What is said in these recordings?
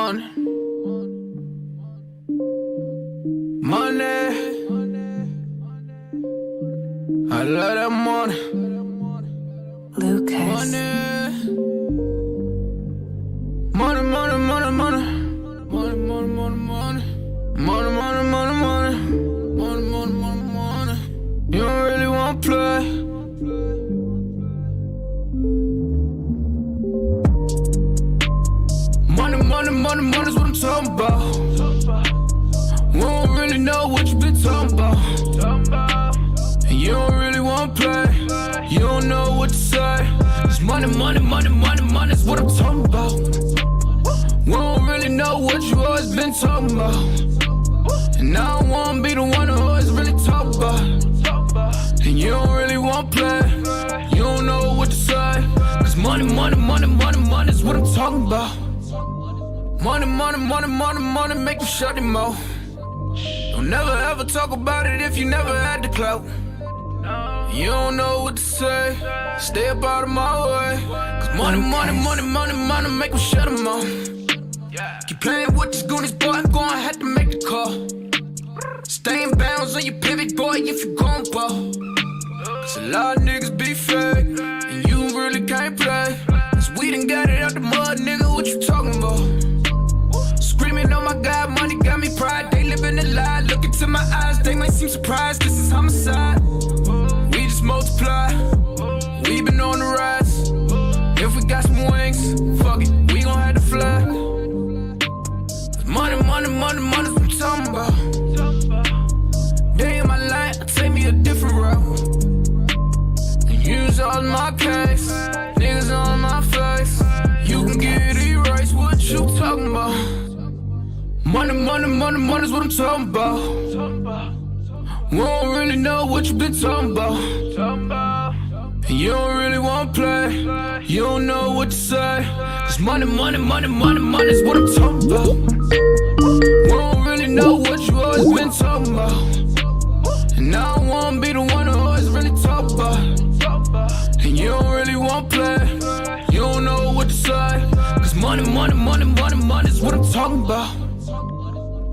money, money. I love that money, Lucas. money, money, money, money, money, money, money, money, money, money, money, money, money, money, money, money. You don't really wanna play. Money, money, money, money's what I'm talking about. We don't really know what you been talking about. And you don't really wanna play. You don't know what to say. Cause money, money, money, money, money's what I'm talking about. We don't really know what you always been talking about. And I don't wanna be the one who always really talk about. And you don't really wanna play. You don't know what to say. Cause money, money, money, money, money's what I'm talking about. Money, money, money, money, money, make you shut him mouth. Don't never ever talk about it if you never had the clout. You don't know what to say, stay up out of my way. Cause money, money, money, money, money, make him shut him mouth. Keep playing with these goonies, boy, I'm gonna have to make the call. Stay in bounds on your pivot, boy, if you gon' ball. Cause a lot of niggas be fake, and you really can't play. Cause we done got it out the mud, nigga, what you talking about? Screaming, oh my God, money got me pride. They living a lie, look into my eyes, they might seem surprised. This is homicide. We just multiply. We been on the rise. If we got some wings, fuck it, we gon' have to fly. Money, money, money, money's what I'm talking about. Day in my life, take me a different route. And use all my case, niggas on my face. You can get it erased, what you talking about? Money, money, money, money's what I'm talking about. We don't really know what you been talking about. And you don't really wanna play. You don't know what to say. Cause money, money, money, money, money's what I'm talking about. We don't really know what you always been talking about. And I don't wanna be the one who always really talk about. And you don't really wanna play. You don't know what to say. Cause money, money, money, money, money's what I'm talking about.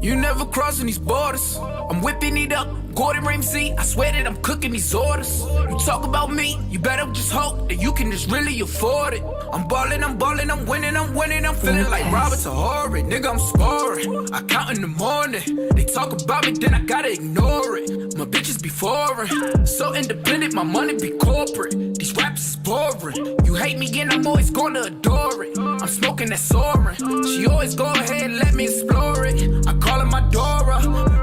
You never crossing these borders. I'm whipping it up, Gordon Ramsay. I swear that I'm cooking these orders. You talk about me, you better just hope that you can just really afford it. I'm ballin', I'm ballin', I'm winning, I'm winning. I'm feeling like Robert Tahori. Nigga, I'm scoring. I count in the morning. They talk about me, then I gotta ignore it. My bitches be foreign. So independent, my money be corporate. These raps is boring. You hate me and I'm always gonna adore it. I'm smoking that soaring. She always go ahead and let me explore it. I call her my Dora.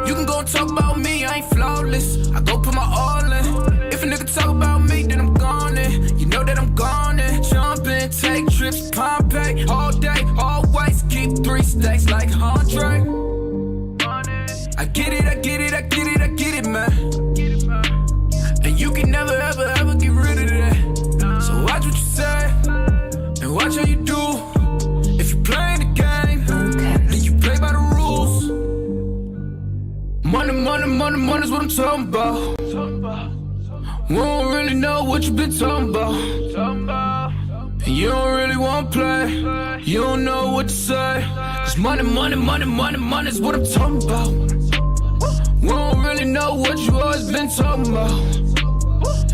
You can go and talk about me, I ain't flawless. I go put my all in. If a nigga talk about me, then I'm gone in. You know that I'm gone in. Jump in, take trips, Pompeii. All day, always keep 3 stacks like Andre. I get it, I get it, I get it, I get it, man. And you can never, ever, ever get rid of that. So watch what you say, and watch how you do. If you playing the game, then you play by the rules. Money, money, money, money's what I'm talking about. We don't really know what you been talking about. And you don't really wanna play. You don't know what to say. Cause money, money, money, money, money's what I'm talking about. We don't really know what you always been talking about.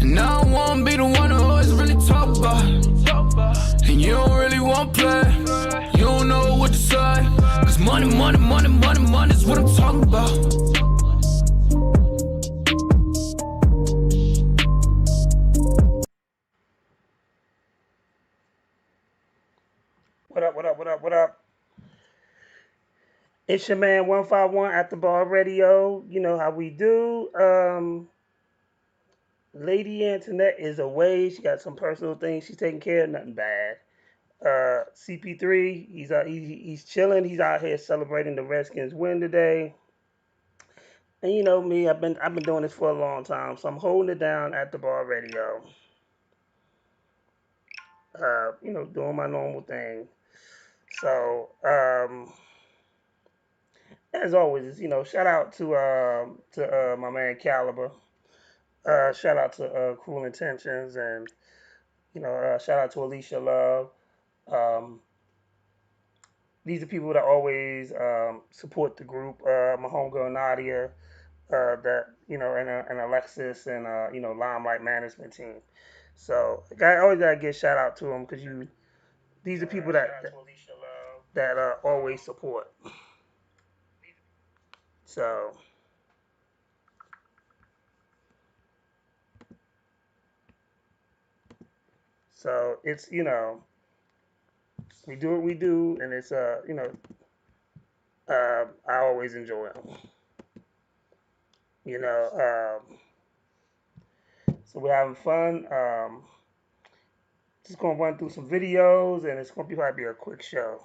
And I don't wanna be the one who always really talk about. And you don't really wanna play. You don't know what to say. Cause money, money, money, money, money's what I'm talking about. What up, what up, what up, what up? It's your man 151 at the bar radio. You know how we do. Lady Antoinette is away. She got some personal things she's taking care of, nothing bad. CP3, he's chilling. He's out here celebrating the Redskins win today. And you know me, I've been doing this for a long time, so I'm holding it down at the bar radio. Doing my normal thing. So, as always, shout out to my man Caliber. Shout out to Cruel Intentions, and shout out to Alicia Love. Um, these are people that always support the group. My homegirl Nadia, that and Alexis and Limelight Management Team. So I always gotta give shout out to them because these are people that always support. So it's we do what we do, and it's I always enjoy them. You know, so we're having fun. Just gonna run through some videos, and it's gonna probably be a quick show.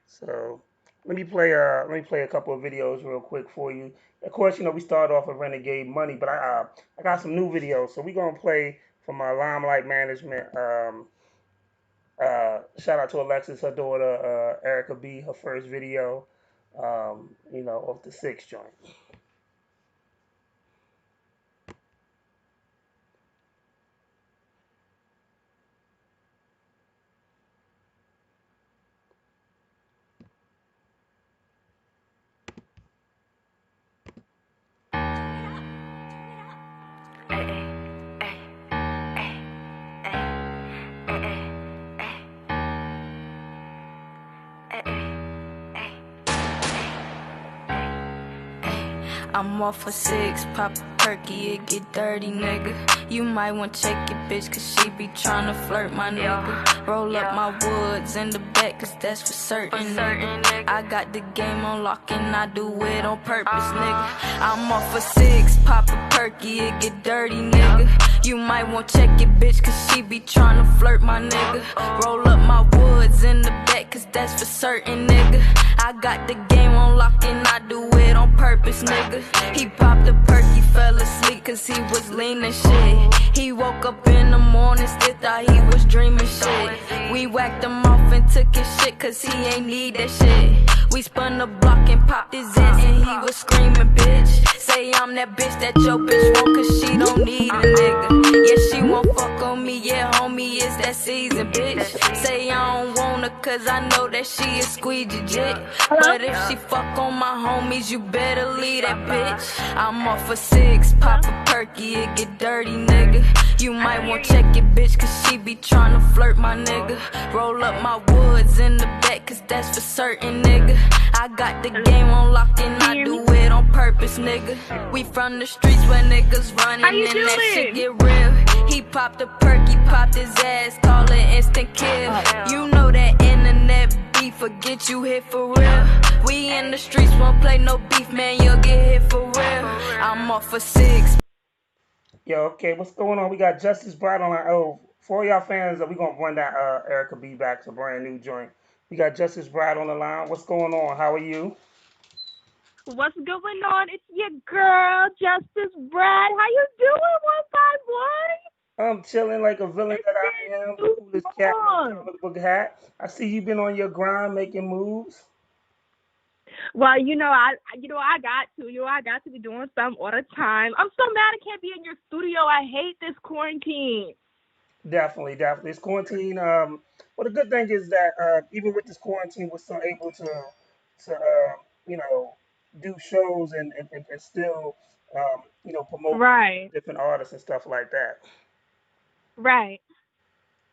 So let me play a couple of videos real quick for you. Of course, we started off with Renegade Money, but I got some new videos. So we're gonna play from my Limelight Management. Shout out to Alexis, her daughter, Erica B, her first video. Off the six joint. I'm off for 6, pop a perky, it get dirty, nigga. You might want check your bitch, cause she be tryna flirt, my nigga. Roll up my woods in the back, cause that's for certain, nigga. I got the game on lock and I do it on purpose, nigga. I'm off for 6, pop a perky, it get dirty, nigga. You might want check your bitch, cause she be tryna flirt, my nigga. Roll up my woods in the back, cause that's for certain, nigga. I got the game on lock and I do it on purpose, nigga. He popped a perky, fell asleep cause he was leaning shit. He woke up in the morning, still thought he was dreaming shit. We whacked him off and took his shit cause he ain't need that shit. We spun the block and popped his ass and he was screaming, bitch. Say I'm that bitch that your bitch want cause she don't need a nigga. Yeah, she won't fuck on me, yeah, homie, it's that season, bitch. Say I don't want her cause I know that she is squeegee jit. But if she fuck on my homies, you better leave that bitch. I'm off for 6, pop a perky, it get dirty, nigga. You might want check your bitch cause she be tryna flirt, my nigga. Roll up my woods in the back cause that's for certain, nigga. I got the game on lock and I do it on purpose, nigga. We from the streets where niggas running and that shit get real. He popped a perky, popped his ass, call it instant kill. You know that internet beef, forget you hit for real. We in the streets, won't play no beef, man, you'll get hit for real. I'm off for 6. Yo, okay, what's going on? We got Justis Bratt on our for all y'all fans, we gonna run that Erica B back to a brand new joint. We got Justis Bratt on the line. What's going on? How are you? What's going on? It's your girl, Justis Bratt. How you doing, 151? I'm chilling like a villain It's that been I am, the too coolest cat in the long. comic book hat. I see you've been on your grind making moves. Well, I got to. I got to be doing something all the time. I'm so mad I can't be in your studio. I hate this quarantine. Definitely, definitely. It's quarantine. Well, the good thing is that even with this quarantine, we're still able to you know, do shows and still, promote Right. different artists and stuff like that. Right.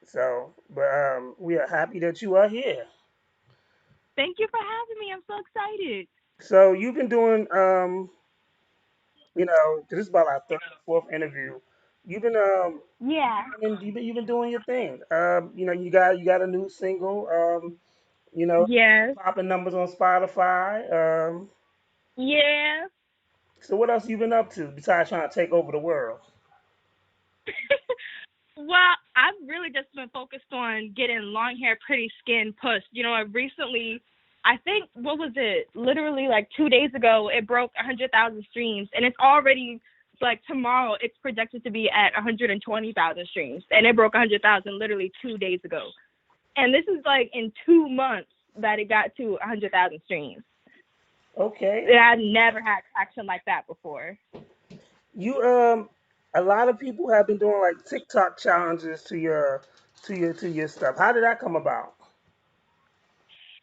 So, but we are happy that you are here. Thank you for having me. I'm so excited. So you've been doing, 'cause this is about our third or fourth interview. You've been Yeah. you've been doing your thing. You got a new single. Yes. Popping numbers on Spotify. Yeah. So what else you been up to besides trying to take over the world? Well, I've really just been focused on getting long hair, pretty skin pushed. Recently, I think, what was it? Literally like 2 days ago, it broke 100,000 streams, and it's already like tomorrow. It's projected to be at 120,000 streams, and it broke 100,000 literally 2 days ago. And this is like in 2 months. that it got to 100,000 streams. Okay. And I've never had traction like that before. You a lot of people have been doing like TikTok challenges to your stuff. How did that come about?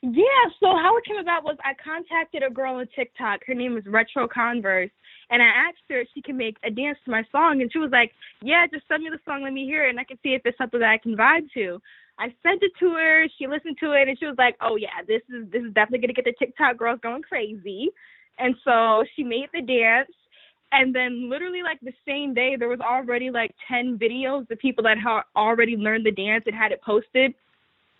Yeah, so how it came about was I contacted a girl on TikTok. Her name is Retro Converse. And I asked her if she can make a dance to my song. And she was like, yeah, just send me the song, let me hear it, and I can see if it's something that I can vibe to. I sent it to her. She listened to it, and she was like, oh, yeah, this is definitely going to get the TikTok girls going crazy. And so she made the dance. And then literally like the same day, there was already like 10 videos of people that had already learned the dance and had it posted.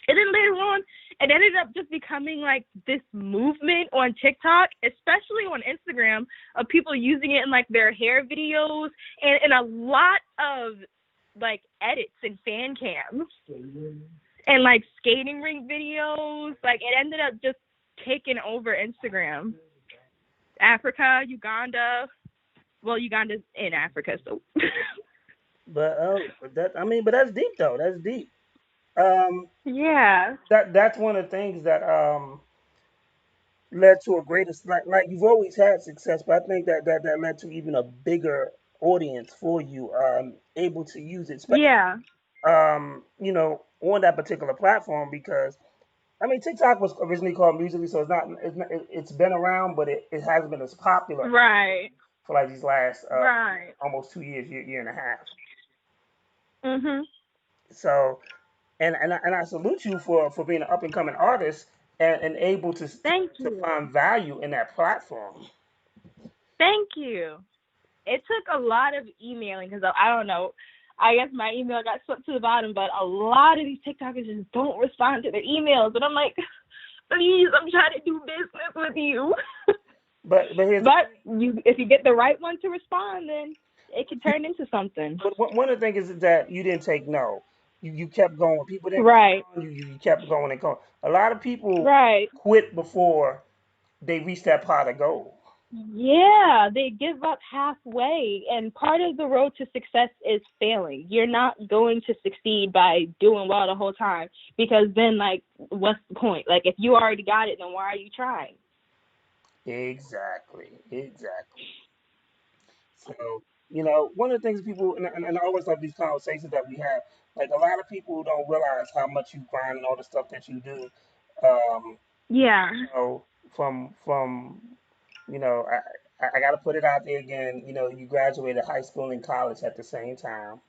And then later on, it ended up just becoming like this movement on TikTok, especially on Instagram, of people using it in like their hair videos and a lot of like edits and fan cams and like skating rink videos. Like it ended up just taking over Instagram. Africa, Uganda. Well, Uganda's in Africa, so. But that's deep though. That's deep. Um, Yeah. that's one of the things that led to a greater like you've always had success, but I think that led to even a bigger audience for you, able to use it, especially Yeah. on that particular platform because I mean TikTok was originally called Musically, so it's been around, but it hasn't been as popular Right. for like these last Right. almost 2 years, year and a half. Mhm. So and I salute you for being an up and coming artist and able Thank to you. find value in that platform. Thank you. It took a lot of emailing because I don't know. I guess my email got swept to the bottom, but a lot of these TikTokers just don't respond to their emails, and I'm like, please, I'm trying to do business with you. But here's the But thing. if you get the right one to respond, then it can turn into something. But one of the things is that you didn't take no. You kept going. People didn't Right. respond. You kept going and going. A lot of people Right. quit before they reach that pot of gold. Yeah, they give up halfway. And part of the road to success is failing. You're not going to succeed by doing well the whole time because then, like, what's the point? Like, if you already got it, then why are you trying? Exactly. Exactly. So, one of the things people, and I always love these conversations that we have, like a lot of people don't realize how much you grind and all the stuff that you do. Um, Yeah. from, I got to put it out there again, you graduated high school and college at the same time.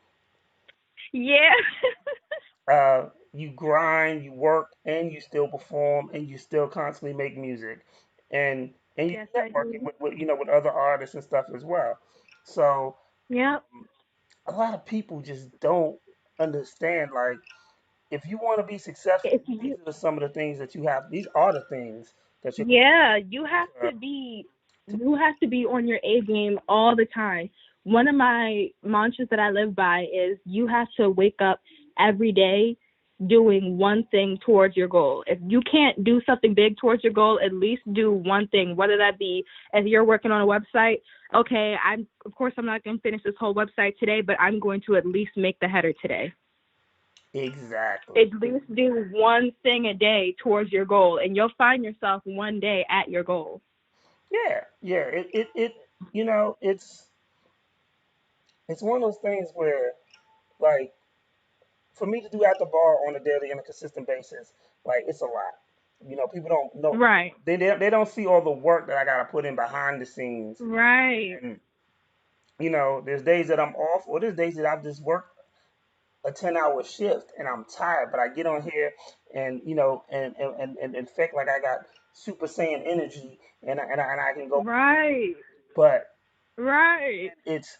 Yeah. You grind, you work, and you still perform, and you still constantly make music, and you Yes, I networking do. with other artists and stuff as well. So Yep. a lot of people just don't understand. Like, if you want to be successful, If these you are some of the things that you have. These are the things that you. Yeah, you have Uh, to be on your A game all the time. One of my mantras that I live by is you have to wake up every day doing one thing towards your goal. If you can't do something big towards your goal, at least do one thing, whether that be if you're working on a website, okay, I'm not going to finish this whole website today, but I'm going to at least make the header today. exactly. At least do one thing a day towards your goal, and you'll find yourself one day at your goal. Yeah, yeah. It's one of those things where, like, for me to do at the bar on a daily and a consistent basis, like, it's a lot. People don't know. Right. They don't see all the work that I gotta put in behind the scenes. Right. And there's days that I'm off, or there's days that I've just worked a 10-hour shift and I'm tired, but I get on here and and fake like I got Super Saiyan energy and I can go. Right. But Right. it's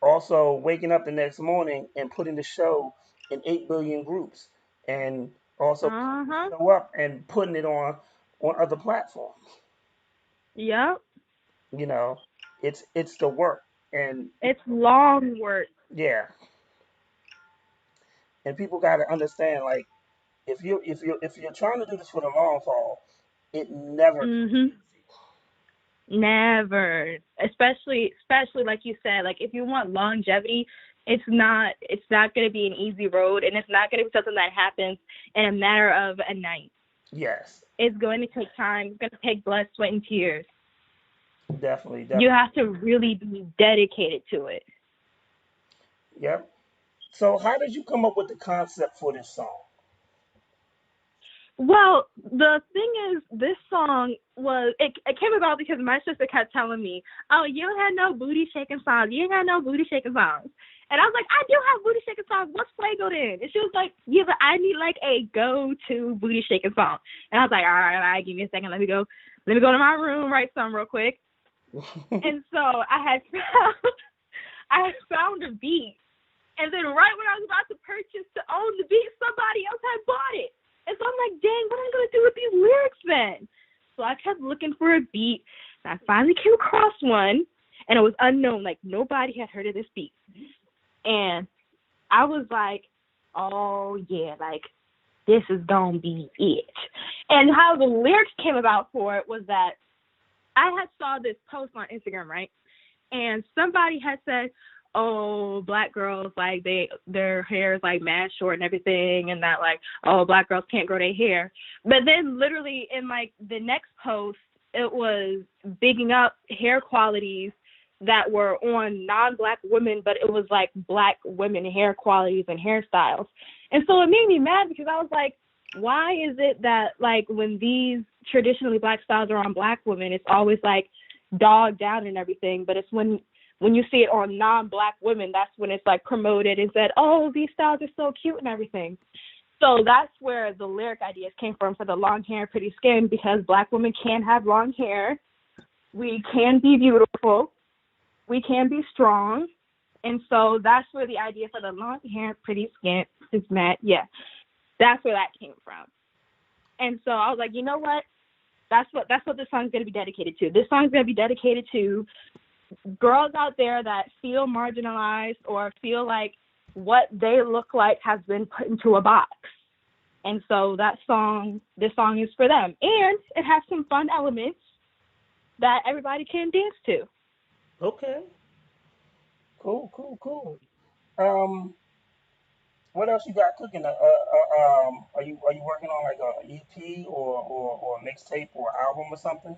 also waking up the next morning and putting the show in 8 billion groups, and also putting Uh-huh. the show up and putting it on other platforms. Yep. You know, it's the work, and It's long work. yeah, and people got to understand, like, if you're trying to do this for the long haul, it never comes Mhm. easy. Never. Especially like you said, like if you want longevity, it's not going to be an easy road, and it's not going to be something that happens in a matter of a night. Yes, It's going to take time. It's going to take blood, sweat, and tears. definitely, You definitely. have to really be dedicated to it. Yep. So, how did you come up with the concept for this song? Well, the thing is, this song it came about because my sister kept telling me, "Oh, you don't have no booty shaking songs. You ain't got no booty shaking songs." And I was like, "I do have booty shaking songs. What's Fuego then?" And she was like, "Yeah, but I need like a go-to booty shaking song." And I was like, all right, give me a second. Let me go to my room, write some real quick." And so I had found a beat, and then right when I was about to purchase to own the beat, somebody else had bought it. And so I'm like, dang, what am I gonna do with these lyrics then? So I kept looking for a beat, and I finally came across one, and it was unknown. Like nobody had heard of this beat, and I was like, oh yeah, like this is gonna be it. And how the lyrics came about for it was that I had saw this post on Instagram, right? And somebody had said, "Oh, black girls like their hair is like mad short and everything, and that like oh black girls can't grow their hair." But then literally in like the next post, it was bigging up hair qualities that were on non-black women, but it was like black women hair qualities and hairstyles, and so it made me mad because I was like, why is it that like when these traditionally black styles are on black women, it's always like dogged down and everything, but it's when you see it on non-black women, that's when it's like promoted and said, "Oh, these styles are so cute and everything." So that's where the lyric ideas came from for the long hair, pretty skin, because black women can have long hair, we can be beautiful, we can be strong, and so that's where the idea for the long hair, pretty skin is met. Yeah, that's where that came from. And so I was like, you know what? That's what this song's gonna be dedicated to. This song's gonna be dedicated to girls out there that feel marginalized or feel like what they look like has been put into a box. And so this song is for them. And it has some fun elements that everybody can dance to. Okay, cool, cool, cool. Um, what else you got cooking? Are you working on like a EP or a mixtape or album or something?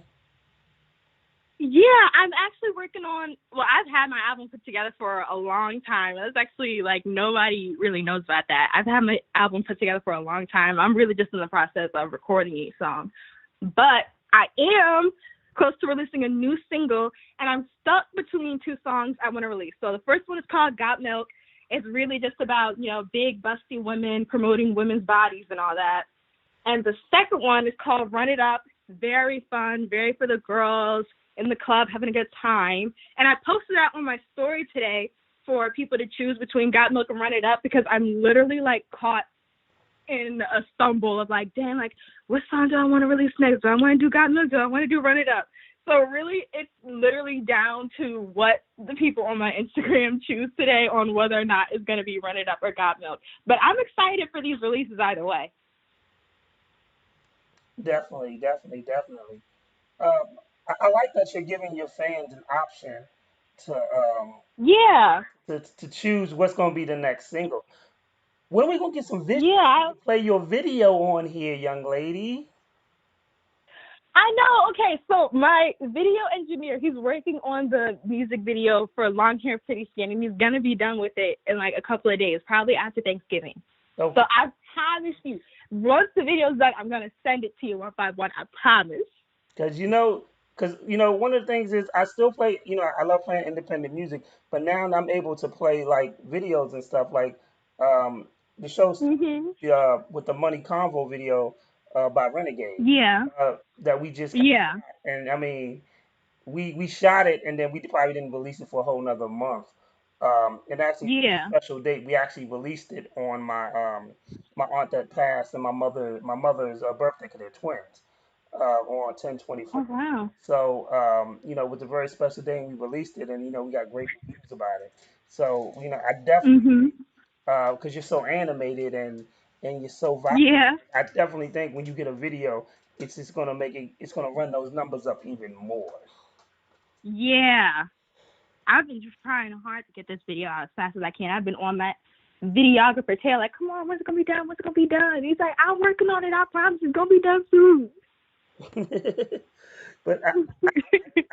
Yeah, I'm actually working on. Well, I've had my album put together for a long time. That's actually like nobody really knows about that. I've had my album put together for a long time. I'm really just in the process of recording each song, but I am close to releasing a new single, and I'm stuck between two songs I want to release. So the first one is called "Got Milk." It's really just about big busty women promoting women's bodies and all that. And the second one is called Run It Up. Very fun, very for the girls in the club having a good time. And I posted that on my story today for people to choose between Got Milk and Run It Up because I'm literally like caught in a stumble of like, damn, like what song do I want to release next? Do I want to do Got Milk? Do I want to do Run It Up? So really, it's literally down to what the people on my Instagram choose today on whether or not it's going to be Run It Up or Got Milk. But I'm excited for these releases either way. Definitely, definitely, definitely. I like that you're giving your fans an option to Yeah, to choose what's gonna be the next single. When are we gonna get some visuals so we yeah. can play your video on here, young lady? I know. Okay, so my video engineer, he's working on the music video for Long Hair Pretty Skin, and he's gonna be done with it in like a couple of days, probably after Thanksgiving. So Okay. I promise you, once the video's done, I'm gonna send it to you one by one. I promise. Because one of the things is I still play. I love playing independent music, but now I'm able to play like videos and stuff like um, the show Mhm. with the Money Convo video by Renegade Yeah. that we just got Yeah. shot. And I mean, we shot it and then we probably didn't release it for a whole nother month. And actually, for a Yeah. special date, we actually released it on my aunt that passed and my mother's birthday because they're twins on 10/24. Oh wow. So it was a very special day and we released it and we got great reviews about it. So I definitely Mhm. think because you're so animated and you're so vibrant, Yeah. I definitely think when you get a video, it's just gonna it's gonna run those numbers up even more. Yeah. I've been just trying hard to get this video out as fast as I can. I've been on that. videographer Taylor, like, come on, when's it gonna be done? When's it gonna be done? He's like, I'm working on it. I promise it's gonna be done soon. But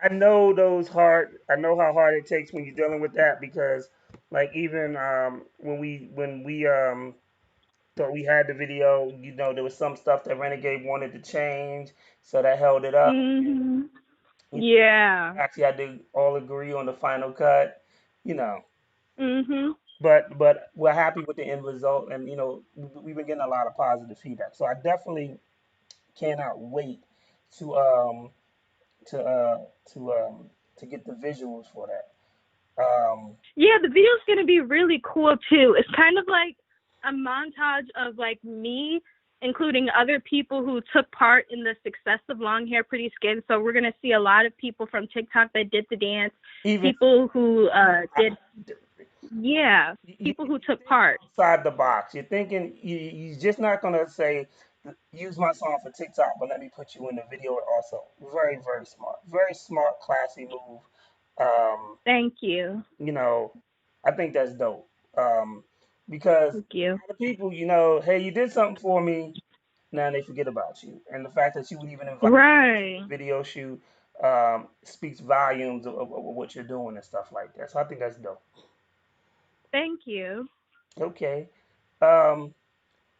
I know those hard. I know how hard it takes when you're dealing with that because, like, even when we thought we had the video, there was some stuff that Renegade wanted to change, so that held it up. Mhm. You Yeah. actually had to all agree on the final cut, you know. Mhm. But we're happy with the end result, and we've been getting a lot of positive feedback. So I definitely cannot wait to um to uh to um to get the visuals for that. Yeah, the video's gonna be really cool too. It's kind of like a montage of like me, including other people who took part in the success of Long Hair Pretty Skin. So we're gonna see a lot of people from TikTok that did the dance, Even people who I, did, yeah, people who you're took thinking part. outside the box. You're thinking you're just not gonna say use my song for TikTok, but let me put you in the video also. Very very smart, classy move. Um, Thank you. you know, I think that's dope. Because Thank a you. lot of people, hey, you did something for me, now they forget about you. And the fact that you would even invite them to Right. a video shoot speaks volumes of what you're doing and stuff like that. So I think that's dope. Thank you. Okay. Um,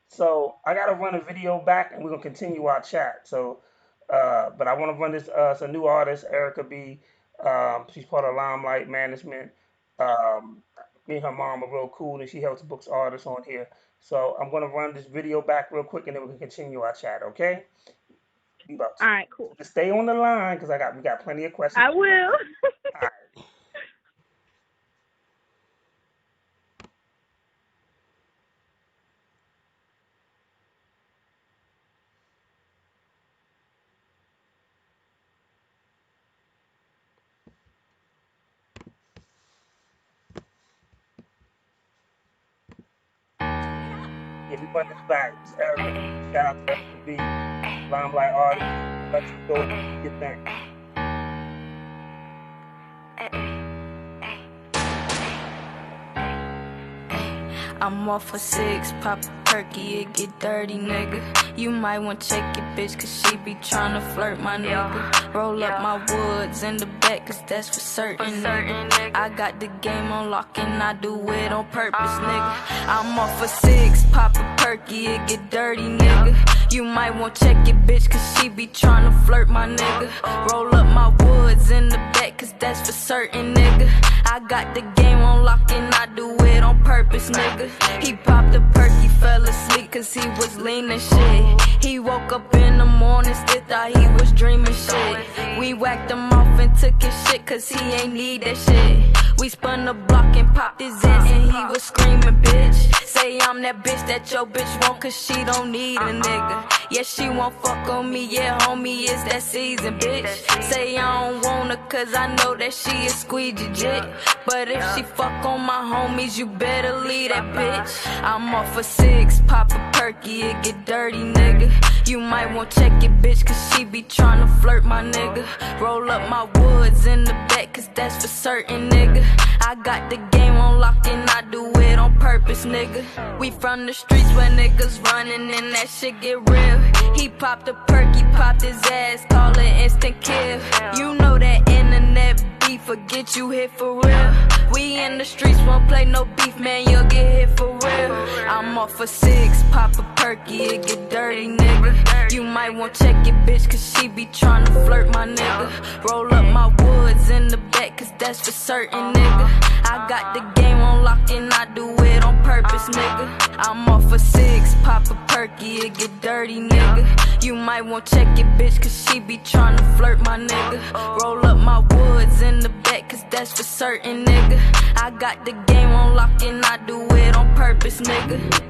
so I gotta run a video back, and we're gonna continue our chat. So, but I want to run this. It's a new artist, Erica B. She's part of Limelight Management. Um, Me and her mom are real cool, and she helps books artists on here. So I'm gonna run this video back real quick, and then we can continue our chat. Okay? Be about All 2 right, minutes. So cool. just stay on the line because we got plenty of questions. I will. All right. Yeah, we run this back. This is Erica B. Shout out to Erica B. Limelight artist. I'll let you go ahead and do your thing. I'm off for 6, pop a perky, it get dirty, nigga. You might want check your bitch, cause she be tryna flirt, my nigga. Roll up my woods in the back, cause that's for certain, nigga. I got the game on lock and I do it on purpose, nigga. I'm off for 6, pop a perky, it get dirty, nigga. You might want check your bitch, cause she be tryna flirt, my nigga. Roll up my woods in the back, cause that's for certain, nigga. I got the game on lock and I do it on purpose, nigga. He popped a perky, fell asleep cause he was leaning shit. He woke up in the morning, still thought he was dreaming shit. We whacked him off and took his shit cause he ain't need that shit. We spun the block and popped his ass and he was screaming, bitch. Say I'm that bitch that your bitch want cause she don't need a nigga. Yeah, she won't fuck on me, yeah, homie, it's that season, bitch. Say I don't want her cause I know that she is squeegee jit. But if she fuck on my homies, you better leave that bitch. I'm off for 6, pop a perky, it get dirty, nigga. You might want check your bitch cause she be tryna flirt, my nigga. Roll up my woods in the back cause that's for certain, nigga. I got the game on lock and I do it on purpose, nigga. We from the streets where niggas running and that shit get real. He popped a perky, popped his ass, call it instant kill. You know that internet beef, forget you hit for real. We in the streets, won't play no beef, man, you'll get hit for real. I'm off for 6, pop a perky, it get dirty, nigga. You might want check your bitch, cause she be tryna flirt, my nigga. Roll up my woods in the back, cause that's for certain, nigga. I got the game on lock and I do it on purpose, nigga. I'm off for 6, pop a perky, it get dirty, nigga. You might want check your bitch, cause she be tryna flirt, my nigga. Roll up my woods in the back, cause that's for certain, nigga. I got the game on lock and I do it on purpose, nigga.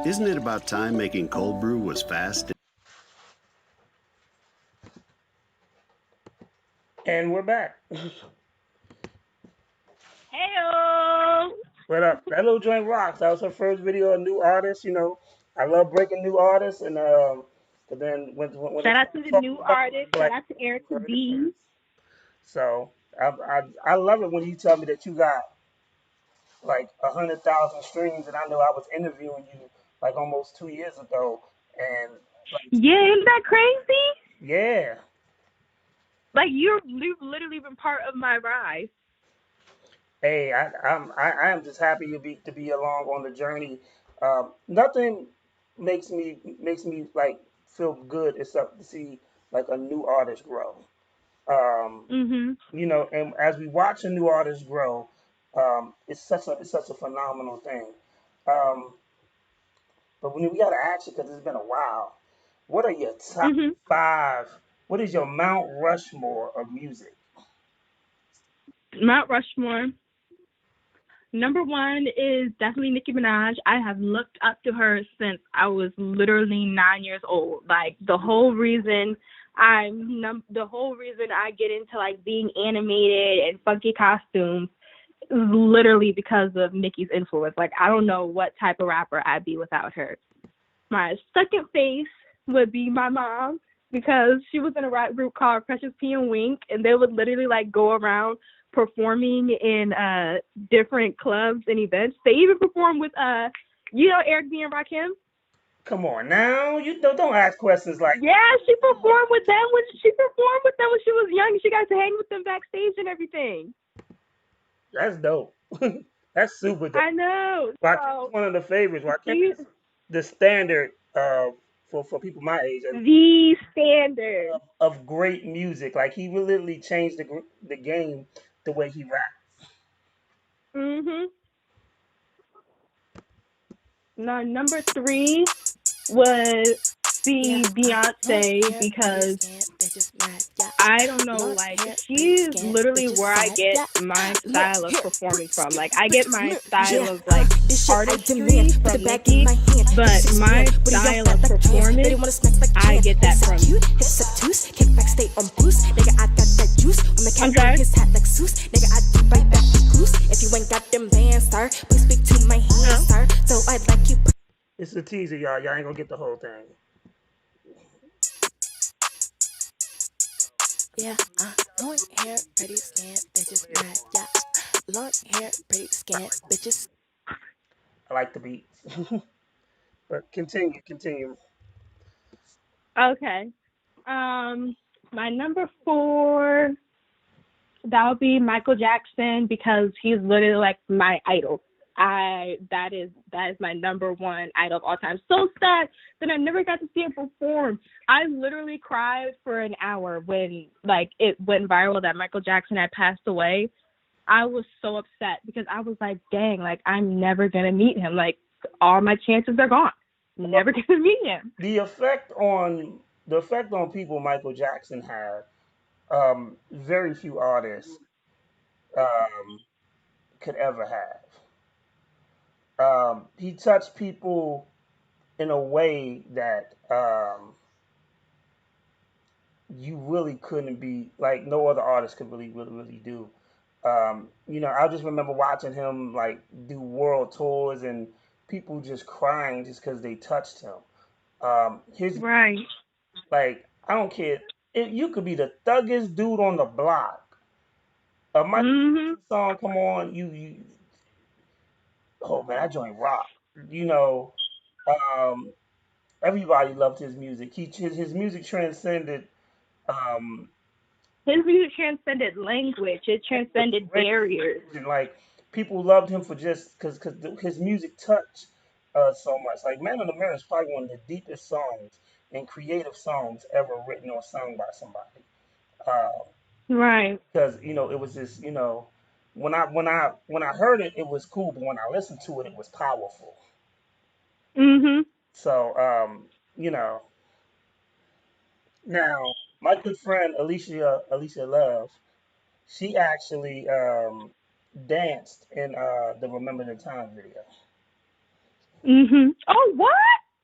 Isn't it about time making cold brew was fast? And we're back. Heyo! What up? That little joint rocks. That was her first video of new artists. I love breaking new artists, and but then when they Shout out start to the talking new about them, artist. I'm Shout like, out to you Erica heard it B. first. So I love it when you tell me that you got like 100,000 streams, and I know I was interviewing you like almost 2 years ago, and like Yeah, isn't that crazy? yeah. Like you've literally been part of my rise. Hey, I am just happy to be along on the journey. Nothing makes me like feel good except to see like a new artist grow. Um, Mhm. and as we watch a new artist grow, it's such a phenomenal thing. Um, but when we gotta ask you because it's been a while, what are your top Mhm. five? What is your Mount Rushmore of music? Mount Rushmore. Number one is definitely Nicki Minaj. I have looked up to her since I was literally 9 years old. Like the whole reason I get into like being animated and funky costumes is literally because of Nicki's influence. Like I don't know what type of rapper I'd be without her. My second face would be my mom because she was in a rap group called Precious P and Wink, and they would literally like go around performing in different clubs and events. They even performed with Eric B and Rakim. Come on now, you don't ask questions like Yeah, she performed with them when she was young. She got to hang with them backstage and everything. that's dope. That's super dope. I know. Rakim is So one of the favorites. Rakim she is the standard for people my age at least the standard. of great music. Like he will literally changed the game the way he raps. Mhm. Now number three would Yeah, be long Beyonce hair, pretty because skin, bitches mad. Yeah, I don't know, long like hair, pretty she's skin, literally bitches where I sad. get Yeah, my long style of hair, performing pretty from. skin, Like I get bitches my mad. Yeah, style of like this shit I artistry demand. Put it from back in Nicki, my hand. but This shit my stand. Booty on style flat of like pants. They performance wanna smack like I Jan. get that Face up from. cute, hips obtuse. Kick back, stay on boost. Nigga, I got that juice. On the cat I'm on sorry. his hat like Zeus. Nigga, I do bite back goose. If you ain't got them bands, sir, please speak to my hands, No. sir. So I'd like you. It's a teaser, y'all. Y'all ain't gonna get the whole thing. Yeah, long hair, pretty skin, bitches mad. Yeah, long hair, pretty skin, bitches. I like the beats. But continue. Okay. My number four that would be Michael Jackson because he's literally like my idol. That is my number one idol of all time. So sad that I never got to see him perform. I literally cried for an hour when like it went viral that Michael Jackson had passed away. I was so upset because I was like, dang, like I'm never gonna meet him. Like all my chances are gone. Never gonna meet him. The effect on people Michael Jackson had, very few artists um, could ever have. He touched people in a way that you really couldn't be like no other artist could really do. I just remember watching him like do world tours and people just crying just because they touched him. His Right. like I don't care. You could be the thuggiest dude on the block. A Michael Mhm. Jackson song come on, you oh man, that joint rock. You know, um, everybody loved his music. His music transcended um, His music transcended language. It language, transcended race, barriers. religion. Like people loved him for just because his music touched so much. Like Man in the Mirror is probably one of the deepest songs and creative songs ever written or sung by somebody. Right. Because it was just when I heard it, it was cool, but when I listened to it, it was powerful. Mhm. So you know, now my good friend Alicia Love, she actually danced in the Remember the Time video. Oh, what?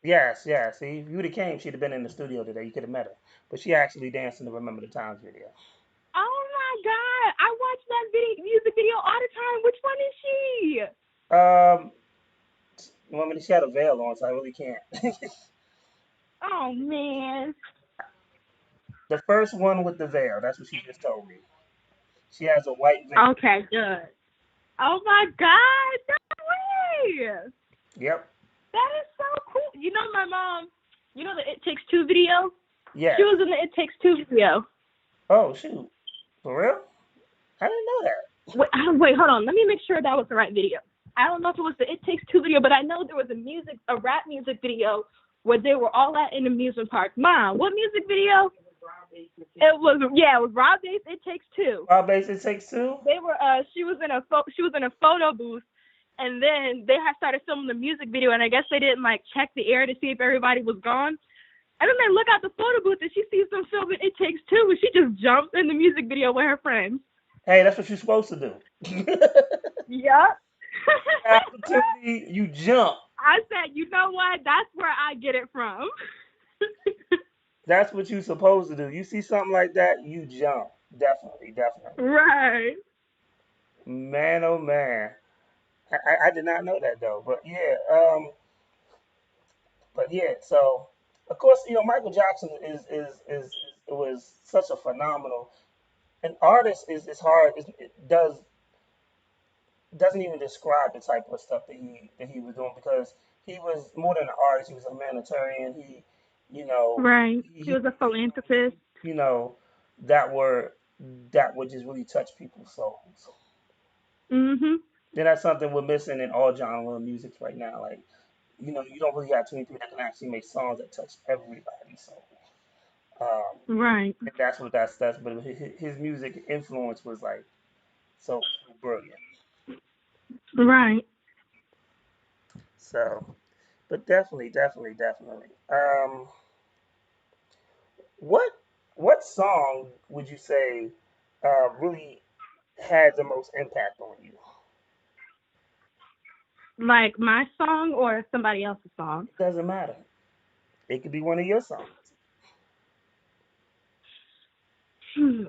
Yes, yes. See, if you would have came, she'd have been in the studio today. You could have met her. But she actually danced in the Remember the Times video. Oh my God! I watch that music video all the time. Which one is she? Um, woman, she had a veil on, so I really can't. Oh man. The first one with the veil. That's what she just told me. She has a white veil. Okay, good. Oh my God! No way! Yep. That is so cool. You know my mom. You know the It Takes Two video. She Yes. was in the It Takes Two video. Oh shoot. For real? I didn't know that. Wait, hold on. Let me make sure that was the right video. I don't know if it was the It Takes Two video, but I know there was a rap music video where they were all at an amusement park. Mom, what music video? It was Rob Base. It Takes Two. Wild Base It Takes Two? They were she was in a photo booth, and then they had started filming the music video, and I guess they didn't like check the air to see if everybody was gone. And then they look out the photo booth and she sees them filming It Takes Two, and she just jumped in the music video with her friends. Hey, that's what you're supposed to do. Yep. Opportunity, you jump. I said, you know what? That's where I get it from. That's what you're supposed to do. You see something like that, you jump. Definitely, definitely. Right. Man, oh man. I did not know that though. But yeah, so of course, Michael Jackson is was such a phenomenal an artist is hard it doesn't even describe the type of stuff that he was doing because he was more than an artist. He was a humanitarian. He, you know, Right. He he was a philanthropist. you know that were that would just really touch people's souls. Mhm. Then that's something we're missing in all genre of music right now. Like, you don't really have too many people that can actually make songs that touch everybody's soul. Right. And but his music influence was like so brilliant. Right. So, but definitely, definitely, definitely. What what song would you say really had the most impact on you? Like my song or somebody else's song? It doesn't matter. It could be one of your songs. Hmm.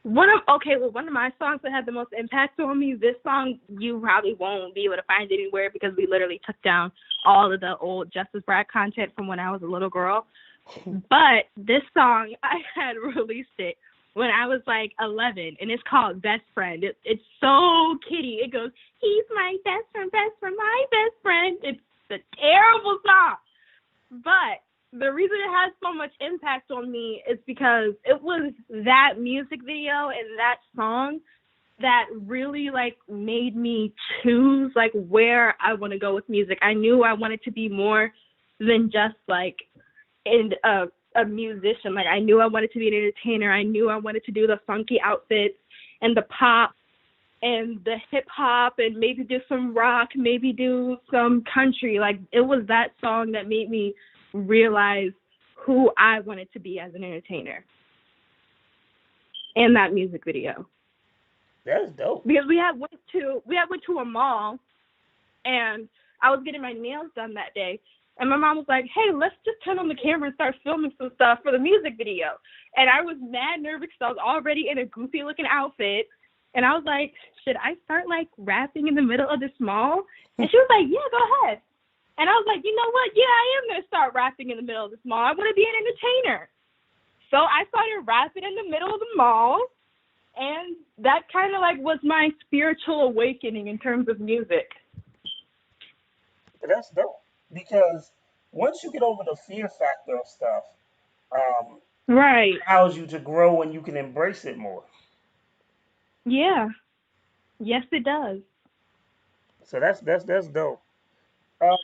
One of my songs that had the most impact on me, this song you probably won't be able to find anywhere because we literally took down all of the old Justis Bratt content from when I was a little girl. But this song, I had released it when I was like 11, and it's called Best Friend. It's so kiddie. It goes, he's my best friend, my best friend. It's a terrible song. But the reason it has so much impact on me is because it was that music video and that song that really like made me choose like where I want to go with music. I knew I wanted to be more than just like in a musician. Like I knew I wanted to be an entertainer. I knew I wanted to do the funky outfits and the pop and the hip hop and maybe do some rock, maybe do some country. Like it was that song that made me realize who I wanted to be as an entertainer in that music video. That's dope. Because we had went to a mall and I was getting my nails done that day. And my mom was like, hey, let's just turn on the camera and start filming some stuff for the music video. And I was mad nervous because I was already in a goofy looking outfit. And I was like, should I start like rapping in the middle of this mall? And she was like, yeah, go ahead. And I was like, you know what? Yeah, I am going to start rapping in the middle of this mall. I want to be an entertainer. So I started rapping in the middle of the mall. And that kind of like was my spiritual awakening in terms of music. That's dope because once you get over the fear factor of stuff, Right. it allows you to grow and you can embrace it more. Yeah. Yes, it does. So that's dope. Um,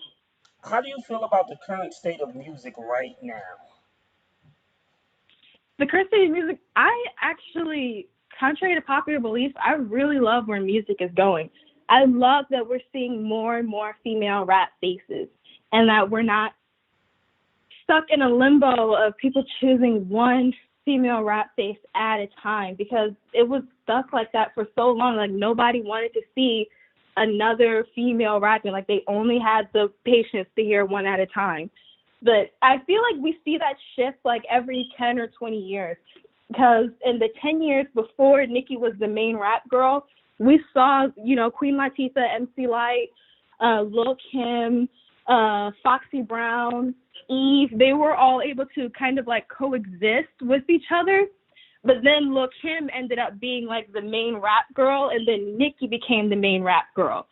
how do you feel about the current state of music right now? The current state of music, I actually, contrary to popular belief, I really love where music is going. I love that we're seeing more and more female rap faces and that we're not stuck in a limbo of people choosing one female rap face at a time because it was stuck like that for so long. Like nobody wanted to see another female rapper. Like they only had the patience to hear one at a time. But I feel like we see that shift like every 10 or 20 years. Because in the 10 years before Nicki was the main rap girl, we saw, Queen Latifah, MC Light, Lil Kim, Foxy Brown, Eve. They were all able to kind of like coexist with each other. But then Lil Kim ended up being like the main rap girl, and then Nicki became the main rap girl.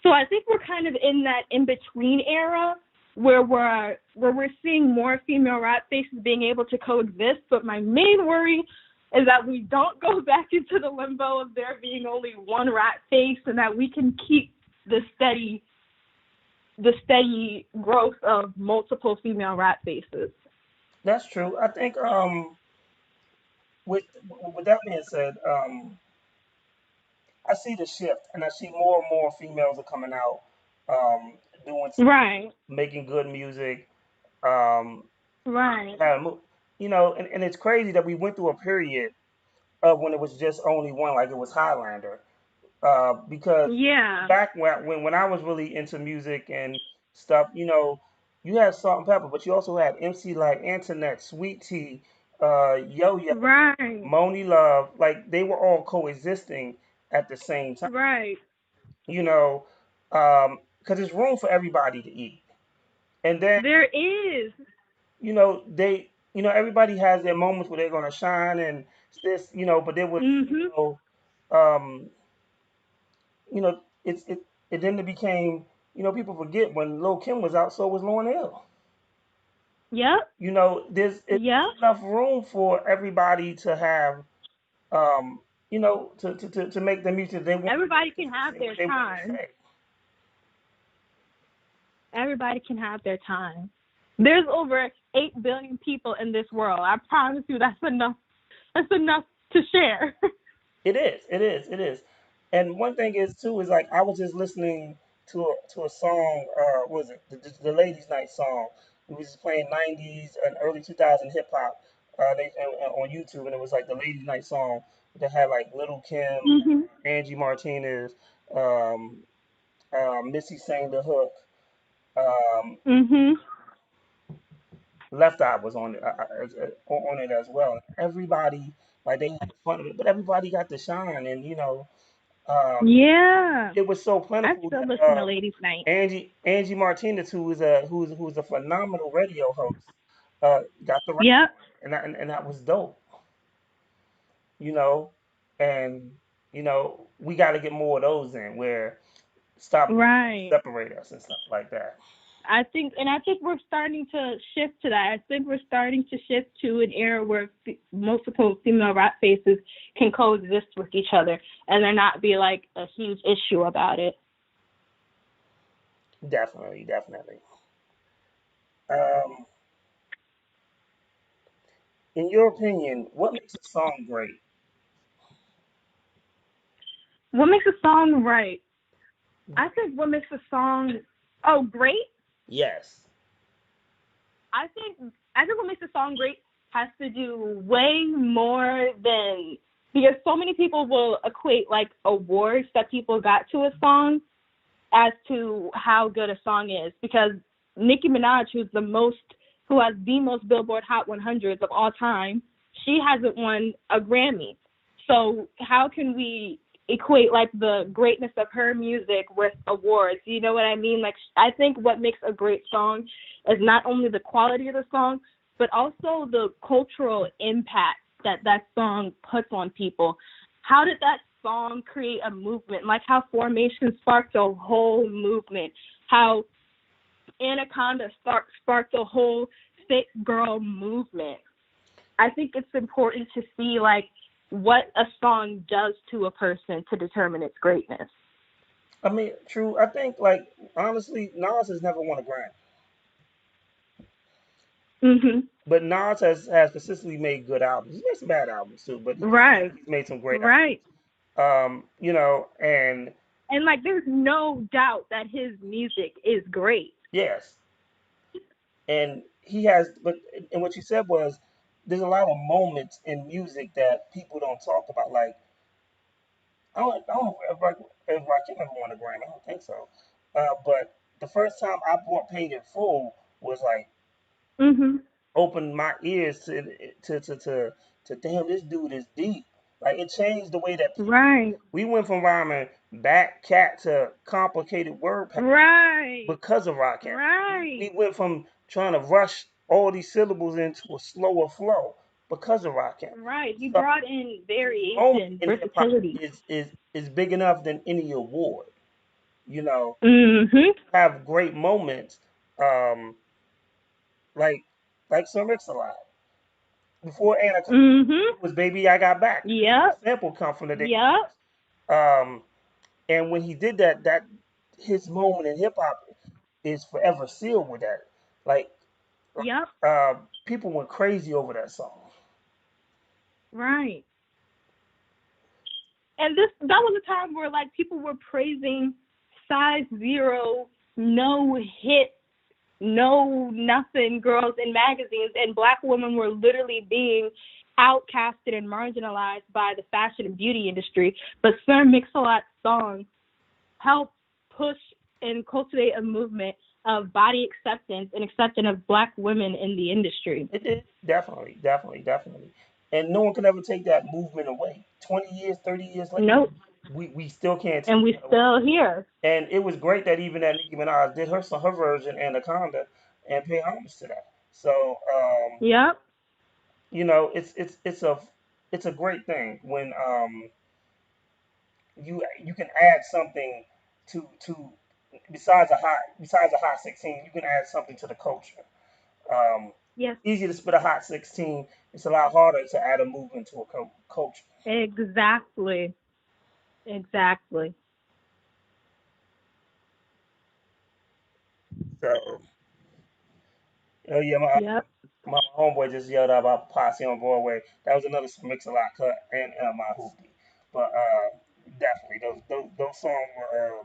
So I think we're kind of in that in between era where we're seeing more female rap faces being able to coexist. But my main worry is that we don't go back into the limbo of there being only one rap face, and that we can keep the steady growth of multiple female rap faces. That's true. I think with that being said, I see the shift, and I see more and more females are coming out, doing Right. making good music. Um, Right. and it's crazy that we went through a period of when it was just only one, like it was Highlander. Because Yeah. back when I was really into music and stuff, you had Salt and Pepper, but you also had MC like Antoinette, Sweet Tea, Yo Yo, Right. Moni Love, like they were all coexisting at the same time, Right. you know, because there's room for everybody to eat. And then, There is. everybody has their moments where they're gonna shine and this, but there was, Mhm. um, it then it became, people forget when Lil Kim was out, so was Lauryn Hill. Yep. There's Yep. enough room for everybody to have, to make the music they want to Everybody make and can to have say their what they want to time. say. Everybody can have their time. There's over 8 billion people in this world. I promise you that's enough. That's enough to share. It is. It is. It is. And one thing is too is like I was just listening to a song. What was it the Ladies' Night song? It was playing '90s and early 2000 hip hop. On YouTube, and it was like the Ladies' Night song that had like Little Kim, Mhm. Angie Martinez, um, Missy sang the hook. Mhm. Left Eye was on it as well. Everybody like they had fun of it, but everybody got to shine, and um, Yeah. it was so I plentiful still that listen to Ladies Night. Angie Martinez, who's a phenomenal radio host, got the right Yep. one, and that was dope, you know, and we got to get more of those in where stop letting stuff Right. separate us and stuff like that. I think we're starting to shift to that. I think we're starting to shift to an era where multiple female rap faces can coexist with each other, and there not be like a huge issue about it. Definitely, definitely. Um, in your opinion, what makes a song great? What makes a song right? I think what makes a song great. Yes, I think what makes a song great has to do way more than, because so many people will equate like awards that people got to a song as to how good a song is, because Nicki Minaj, who has the most Billboard Hot 100s of all time, she hasn't won a Grammy. So how can we equate like the greatness of her music with awards? You know what I mean? Like I think what makes a great song is not only the quality of the song, but also the cultural impact that that song puts on people. How did that song create a movement? Like how Formation sparked a whole movement. How Anaconda sparked a whole fit girl movement. I think it's important to see like what a song does to a person to determine its greatness. I mean, true. I think like honestly, Nas has never won a Grammy, Mhm. but Nas has consistently made good albums. He's made some bad albums too, but Right. consistently he's made some great albums. Right. And And like there's no doubt that his music is great. yes, and he has. But and what you said was there's a lot of moments in music that people don't talk about. Like don't know if Rakim ever won a Grammy. I don't think so. But the first time I bought Paid in Full was like Mhm. opened my ears to damn, this dude is deep. Like it changed the way that Right. we went from rhyming back cat to complicated word Right. because of Rakim. We Right. went from trying to rush all these syllables into a slower flow because of Rakim. Right. He So brought in his moment variation, in hip hop versatility. is big enough than any award. You know, Mhm. have great moments, um, like Sir Mix-a-Lot. Before Anaconda, Mhm. it was "Baby I Got Back." The Yep. sample come from the day. Yep. And when he did that, his moment in hip hop is forever sealed with that. Like, Yep. people went crazy over that song. Right. And that was a time where like people were praising size zero, no hit, no nothing girls in magazines, and black women were literally being outcasted and marginalized by the fashion and beauty industry. But Sir Mix-a-Lot's song helped push and cultivate a movement of body acceptance and acceptance of black women in the industry. It did, definitely, definitely, definitely. And no one can ever take that movement away. 20 years, 30 years later, Nope. we still can't And take we that away. still here. And it was great that even that Nicki Minaj did her version Anaconda and pay homage to that. So Yep. it's a great thing when you can add something to besides a hot 16, you can add something to the culture. Um, Yes. Easy to spit a hot 16. It's a lot harder to add a movement to a culture. Exactly. Exactly. So, oh yeah, Yep. my homeboy just yelled out about Posse on Broadway. That was another mix a lot cut and my hoopty. But definitely those songs were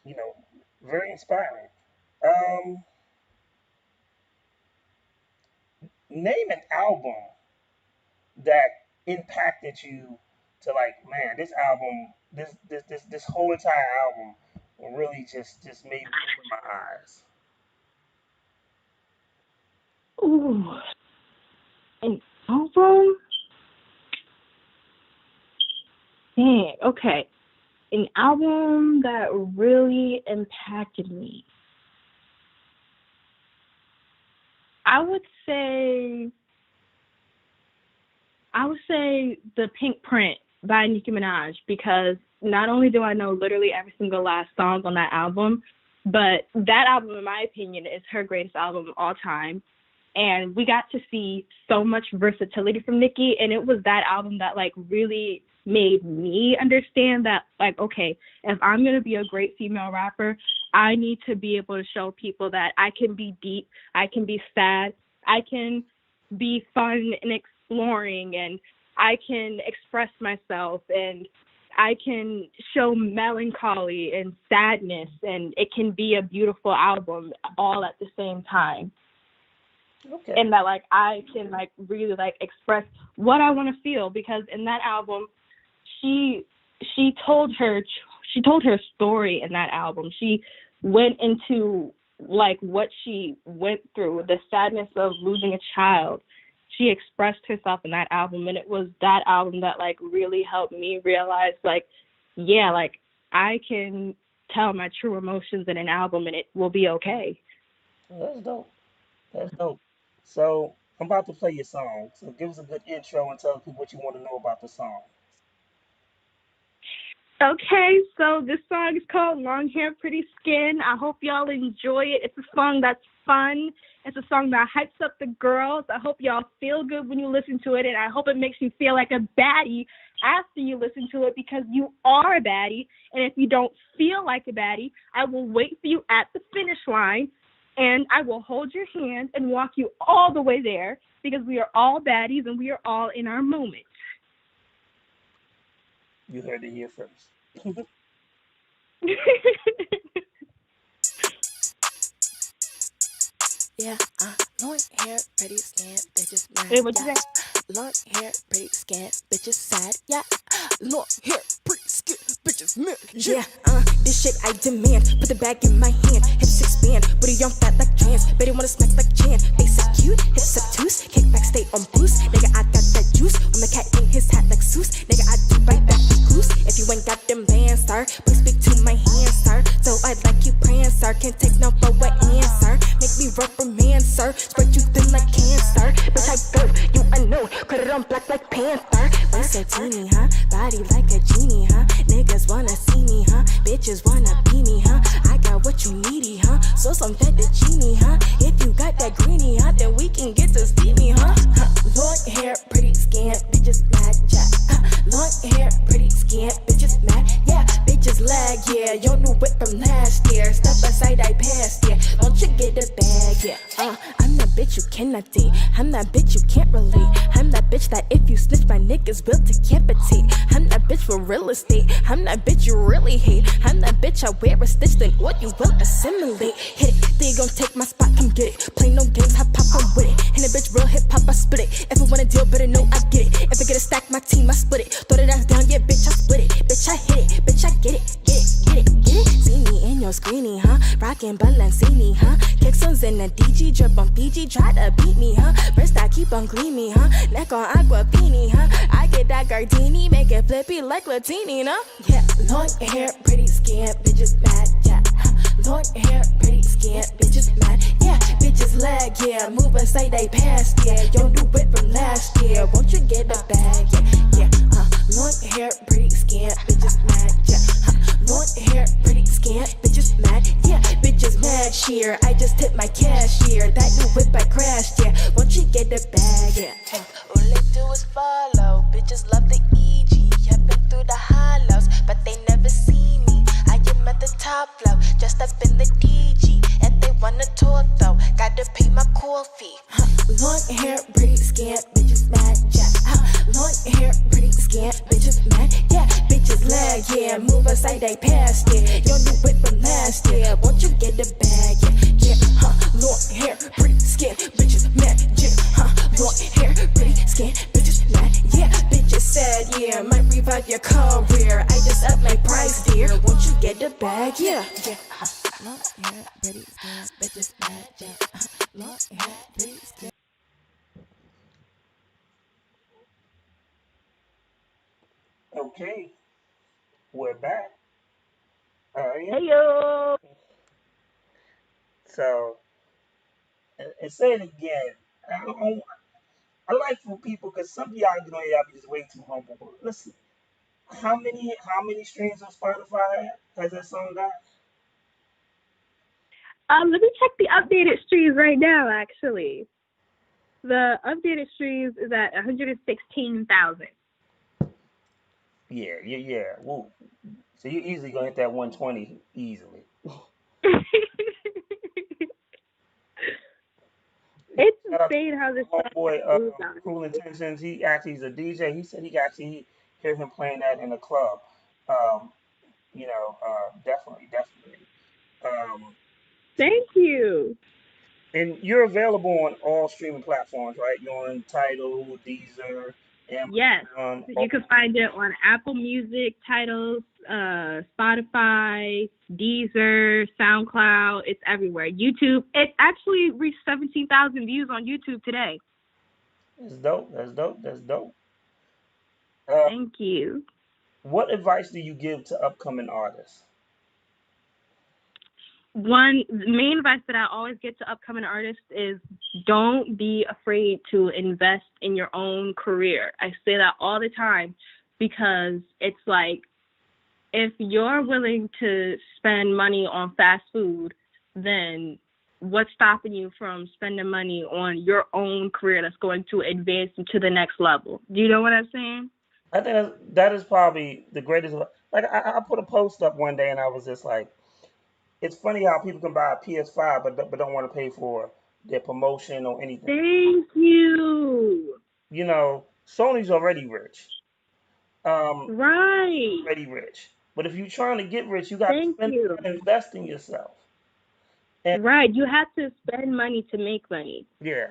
you know very inspiring. Um, Name an album that impacted you to like, man, this album, this whole entire album really just made me open my eyes. Ooh. An album? Dang. Okay. An album that really impacted me. I would say I would say The Pink Print by Nicki Minaj, because not only do I know literally every single last song on that album, but that album, in my opinion, is her greatest album of all time. And we got to see so much versatility from Nicki, and it was that album that like really made me understand that like, okay, if I'm gonna be a great female rapper, I need to be able to show people that I can be deep, I can be sad, I can be fun and exploring, and I can express myself, and I can show melancholy and sadness, and it can be a beautiful album all at the same time. Okay. And that like I can like really like express what I want to feel, because in that album she she told her she told her story in that album. She went into like what she went through, the sadness of losing a child. She expressed herself in that album, and it was that album that like really helped me realize like, yeah, like I can tell my true emotions in an album and it will be okay. Well, that's dope. That's dope. So I'm about to play your song. So give us a good intro and tell people what you want to know about the song. Okay, so this song is called Long Hair, Pretty Skin. I hope y'all enjoy it. It's a song that's fun. It's a song that hypes up the girls. I hope y'all feel good when you listen to it, and I hope it makes you feel like a baddie after you listen to it, because you are a baddie. And if you don't feel like a baddie, I will wait for you at the finish line, and I will hold your hand and walk you all the way there, because we are all baddies and we are all in our moment. You heard it here first. Yeah, long hair, pretty skin, bitches mad. Hey, what you Yeah, say? long hair, pretty skin, bitches sad. Yeah, long hair, pretty skin. bitches, man. Yeah, this shit I demand. Put the bag in my hand, hips expand, booty on fat like trans. Baby wanna smack like Chan. Face up cute, hips obtuse, kick back, stay on boost. Nigga, I got that juice. I'm a cat in his hat like Zeus. Nigga, I do bite back the goose. If you ain't got them bands, sir, please speak to my hands, sir. So I like you praying, sir. Can't take no for an answer. Make me reprimand, sir. Spread you thin like cancer. Bitch, I go, you unknown. Cut it on black like Panther. We so teeny, huh? Body like a genie, huh? Niggas wanna see me, huh? Bitches wanna be me, huh? I got what you needy, huh? So some fettuccine, huh? If you got that greenie, huh? Then we can get to steamy, huh? Long hair, pretty skin, bitches mad, yeah. Long hair, pretty skin, bitches mad, yeah. Bitches lag, yeah. Yo knew it from last year. Step aside, I passed, yeah. Don't you get a bag, yeah. I'm that bitch you cannot date. I'm that bitch you can't relate. I'm that bitch that if you snitch, my niggas will decapitate. I'm that bitch for real estate. I'm that bitch you really hate. I'm that bitch I wear a stitch, then what you will assimilate. Hit it, they gon' take my spot, come get it. Play no games, hop pop, I'm with it. And a bitch real hip hop, I spit it. If I want a deal, better know I get it. If I get a stack, my team, I split it. Throw that ass down, yeah, bitch, I split it. Bitch, I hit it, bitch, I get it, get it, get it, get it. See me in your screeny, huh? Rockin' Balenciaga, huh? Kicksons in the DG, drip on Fiji, try to beat me, huh? Wrist I keep on gleamy, huh? Neck on Aquafini, huh? I get that Gardini, make it flippy like Latini, huh? Yeah, long hair, pretty skin, bitches mad, yeah. Long hair, pretty skin, bitches mad, yeah. Bitches lag, yeah. Move aside, they pass, yeah. Yo, do it from last year. Won't you get a bag, yeah, yeah. Long hair, pretty skin, bitches mad, yeah. Long hair, pretty skin, bitches mad, yeah. Bitches mad, sheer. I just hit my cashier. That new whip I crashed, yeah. Won't you get a bag, yeah. All they do is follow. Bitches love the EG. I've been through the hollows, but they never see me. I am at the top flow, just up in the DG. And they wanna talk though, gotta pay my coffee. Long hair, pretty skin, bitches mad, yeah. Long hair, pretty skin, bitches mad, yeah. Bitches lag, yeah. Move aside, they passed, yeah. Yo, new whip from last year. Won't you get the bag, yeah, yeah. Long hair, pretty skin, bitches mad, yeah. Long hair, pretty skin, bitches mad, yeah. Bitches sad, yeah. Might revive your career. I just up my price, dear. Won't you get the bag, yeah, yeah. Long hair, pretty skin, bitches mad, yeah. Long hair, pretty skin. Okay, we're back. Yeah. Hey yo. So, and say it again. I like for people because some of y'all, y'all be just way too humble. But listen, how many streams on Spotify has that song got? Let me check the updated streams right now. Actually, the updated streams is at 116,000. Yeah, yeah, yeah. Woo. So you easily gonna hit that 120 easily. It's Shout out to insane how this my song has homeboy, moved on. Cruel Intentions. He actually is a DJ. He said he actually hear him playing that in the club. Um, definitely, definitely. Um, Thank you. and you're available on all streaming platforms, right? You're on Tidal, Deezer, Yes, Amazon. you can find it on Apple Music, titles, Spotify, Deezer, SoundCloud. It's everywhere. YouTube. It actually reached 17,000 views on YouTube today. That's dope. That's dope. That's dope. Uh, Thank you. what advice do you give to upcoming artists? One main advice that I always get to upcoming artists is don't be afraid to invest in your own career. I say that all the time because it's like if you're willing to spend money on fast food, then what's stopping you from spending money on your own career that's going to advance you to the next level? Do you know what I'm saying? I think that is probably the greatest. Like I put a post up one day and I was just like, it's funny how people can buy a PS5 but don't want to pay for their promotion or anything. Thank you. Sony's already rich. Right. Already rich. But if you're trying to get rich, you got to Thank spend, you you. got to invest in yourself. And Right. You have to spend money to make money. yeah,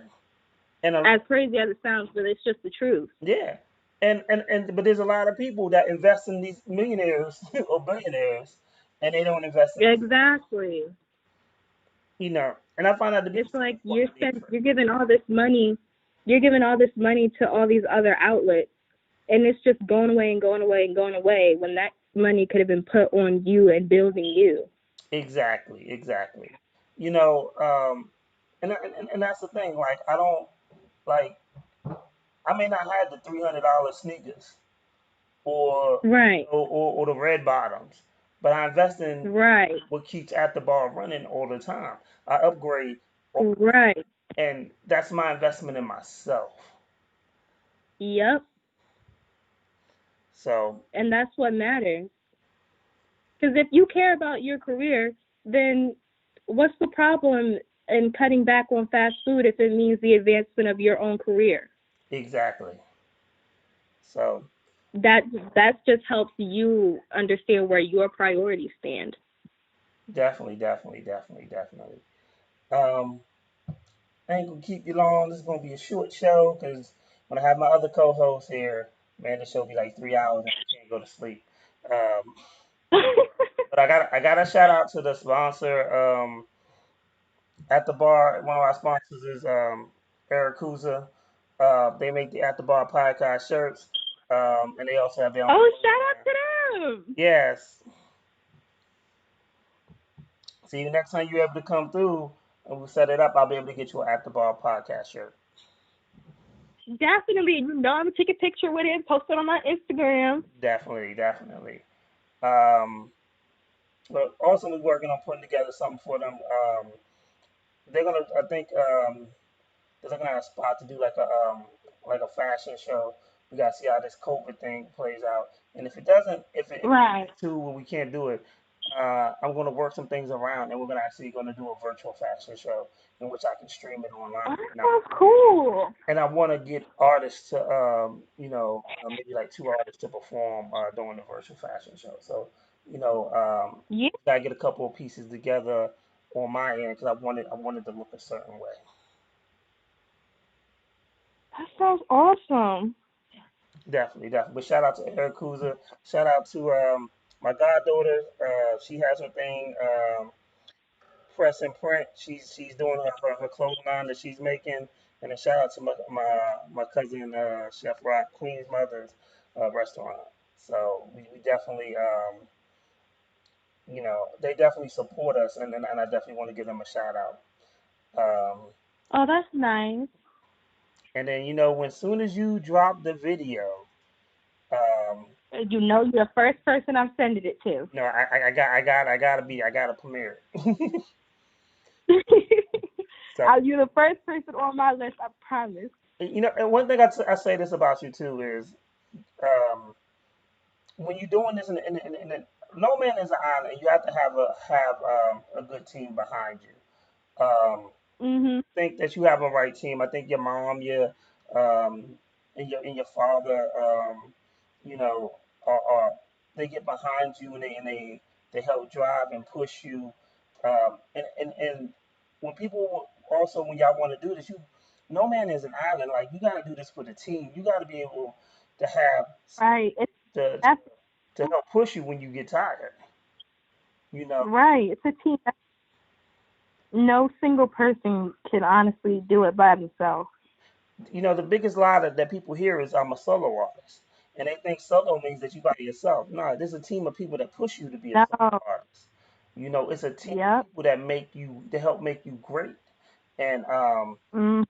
and As crazy as it sounds, but it's just the truth. yeah, and but there's a lot of people that invest in these millionaires or billionaires, and they don't invest in us. Exactly. And I find that to be It's like somewhat different. you're giving all this money to all these other outlets, and it's just going away and going away and going away when that money could have been put on you and building you. Exactly, exactly. You know, and that's the thing. Like I don't like I may not have the $300 sneakers or Right. or the red bottoms, but I invest in Right. what keeps at the bar running all the time. I upgrade, all the time, Right. and that's my investment in myself. Yep. So And that's what matters. Because if you care about your career, then what's the problem in cutting back on fast food if it means the advancement of your own career? exactly. So That that just helps you understand where your priorities stand. definitely, definitely, definitely, definitely. Um, I ain't gonna keep you long. This is gonna be a short show because when I have my other co-host here, man, the show be like 3 hours and I can't go to sleep. Um, but I got a shout out to the sponsor at the bar. One of our sponsors is Aracusa. They make the at the bar podcast shirts, and they also have their own Oh, clothing shout out line. to them. Yes. See you next time you're able to come through and we'll set it up. I'll be able to get you an at the bar podcast shirt. Definitely. You know I'm gonna take a picture with it and post it on my Instagram. Definitely, definitely. Um, but also we're working on putting together something for them. They're gonna, I think, they're looking at a spot to do like a fashion show. We gotta see how this COVID thing plays out. And if it Right. gets to where we can't do it, I'm gonna work some things around, and we're gonna actually gonna do a virtual fashion show in which I can stream it Oh, online. that sounds cool. And I want to get artists to, maybe like two artists to perform during the virtual fashion show. So, Yeah, gotta get a couple of pieces together on my end because I wanted to look a certain way. that sounds awesome. Definitely, definitely. But shout out to Eric Kuza. Shout out to my goddaughter. She has her thing, press and print. She's doing her clothing line that she's making. And then shout out to my cousin Chef Rock, Queen's Mother's restaurant. So we definitely they definitely support us, and I definitely want to give them a shout out. Um, Oh, that's nice. and then when soon as you drop the video, um, You know you're the first person I'm sending it to. I gotta premiere it. So You're the first person on my list, I promise. and one thing I say this about you too is um, when you're doing this no man is an island. You have to have a good team behind you. Mhm. Think that you have a right team. I think your mom, um, and your father, you know, are they get behind you and they help drive and push you. And when people also when y'all want to do this, no man is an island. Like you got to do this for the team. You got to be able to have Right. It's to, to that's to help push you when you get tired. You know, right. It's a team. No single person can honestly do it by themselves. the biggest lie that people hear is I'm a solo artist. And they think solo means that you by yourself. No, there's a team of people that push you to be a solo No. artist. It's a team of Yep. people that help make you great. And Mm,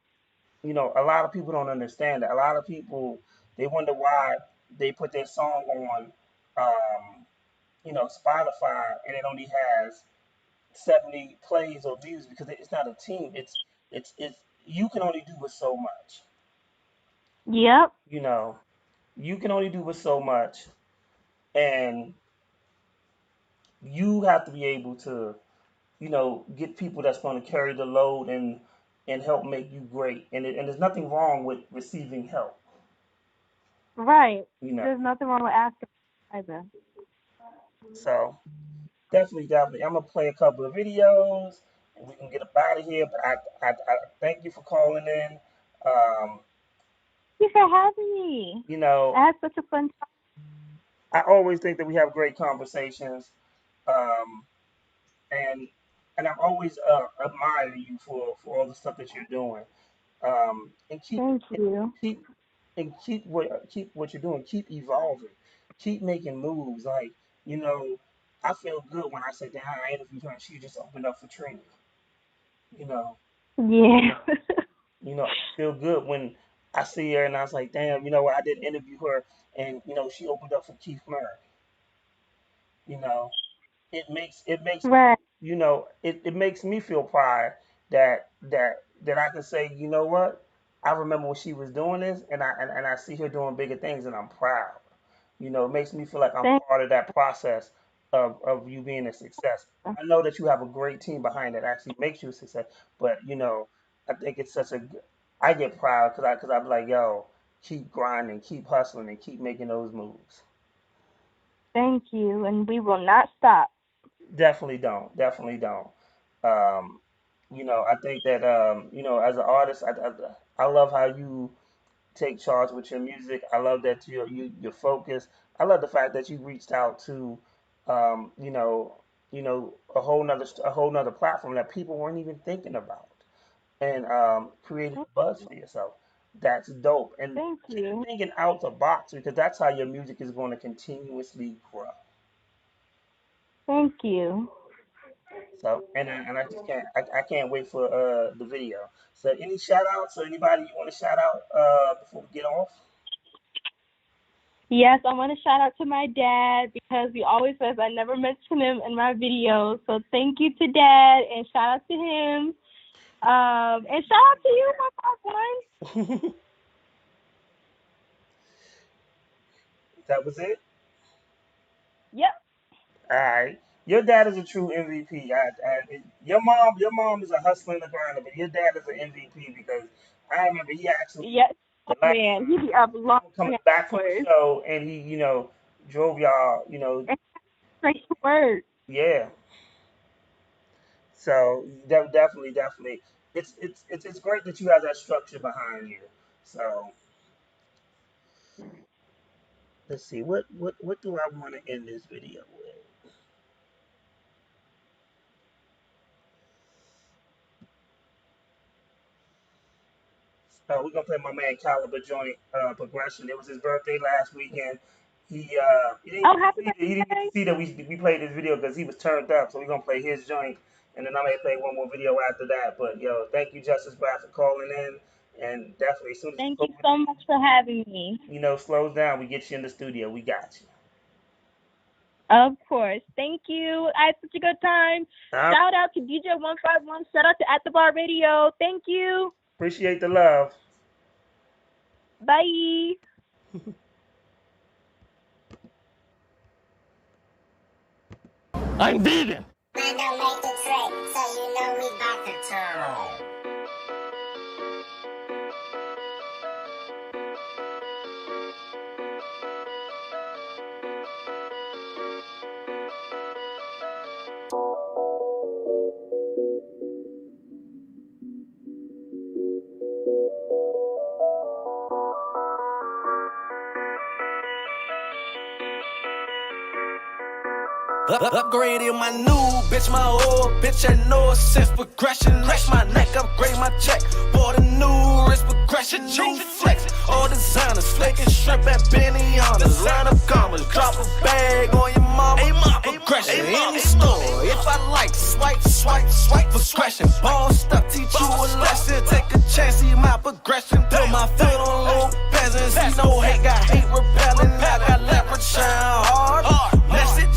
a lot of people don't understand that. A lot of people they wonder why they put their song on Spotify and it only has 70 plays or views because it's not a team. It's you can only do with so much. yep. You know, you can only do with so much, and you have to be able to get people that's going to carry the load and help make you great. And there's nothing wrong with receiving help. Right. You know, There's nothing wrong with asking either. so definitely, I'm gonna play a couple of videos and we can get up out of here. But I thank you for calling in. Um, you for having me. You know, I had such a fun time. I always think that we have great conversations, um, and I've always admired you for all the stuff that you're doing. And Thank you. keep keep what you're doing. Keep evolving. Keep making moves. Like, you know, I feel good when I say, "Damn, I interviewed her and she just opened up for Trina." You know, Yeah. I feel good when I see her and I was like, "Damn, you know what? I did interview her and she opened up for Keith Murray." You know, it makes Right. it makes me feel pride that I can say, you know what, I remember when she was doing this, and I see her doing bigger things, and I'm proud. It makes me feel like I'm Thank part of that process of you being a success. I know that you have a great team behind that actually makes you a success, but I think it's such a I get proud because I'm like, yo, keep grinding, keep hustling, and keep making those moves. thank you. And we will not stop. Definitely don't. Definitely don't. Um, I think that as an artist, I love how you take charge with your music. I love that you're focused. I love the fact that you reached out to, um, you know, a whole nother platform that people weren't even thinking about, and created a buzz for yourself. That's dope. And Thank keep you. thinking out the box because that's how your music is going to continuously grow. Thank you. So and I just I can't wait for the video. So any shout outs or anybody you want to shout out before we get off? Yes, I want to shout out to my dad because he always says I never mention him in my videos. So thank you to Dad and shout out to him. And shout out to you, my one. That was it. Yep. All right. Your dad is a true MVP. Your mom is a hustler and a grinder, but your dad is an MVP because I remember he actually Yes. the last Man, he time be up long we were coming back from a hours show and he drove y'all and straight to work. yeah. So definitely, it's great that you have that structure behind you. So let's see what do I want to end this video with? We're gonna play my man Caliber joint progression. It was his birthday last weekend. He didn't Oh, get to happy see it. He didn't get to birthday. see that we played this video because he was turned up. So we're gonna play his joint, and then I may play one more video after that. But yo, thank you, Justice Bratt, for calling in. And definitely, as soon as Thank you COVID, so much for having me. slows down, we get you in the studio. We got you. Of course. Thank you. I had such a good time. All right. Shout out to DJ151. Shout out to At the Bar Radio. Thank you. Appreciate the love. Bye. I'm vegan. Man, don't make the trick, so you know we got the turn. Upgrading my new bitch, my old bitch, I know it's since progression. Lace my neck, upgrade my check. Bought a new wrist progression, new flex. All designers, flaking shrimp at Benihana's. Line up commas, drop a bag on your mama. Progression, any store. If I like, swipe, progression. Ball stuff, teach you a lesson. Take a chance, see my progression. Put my foot on low peasants. See no hate, got hate repelling. I got leverage, shine hard. Message.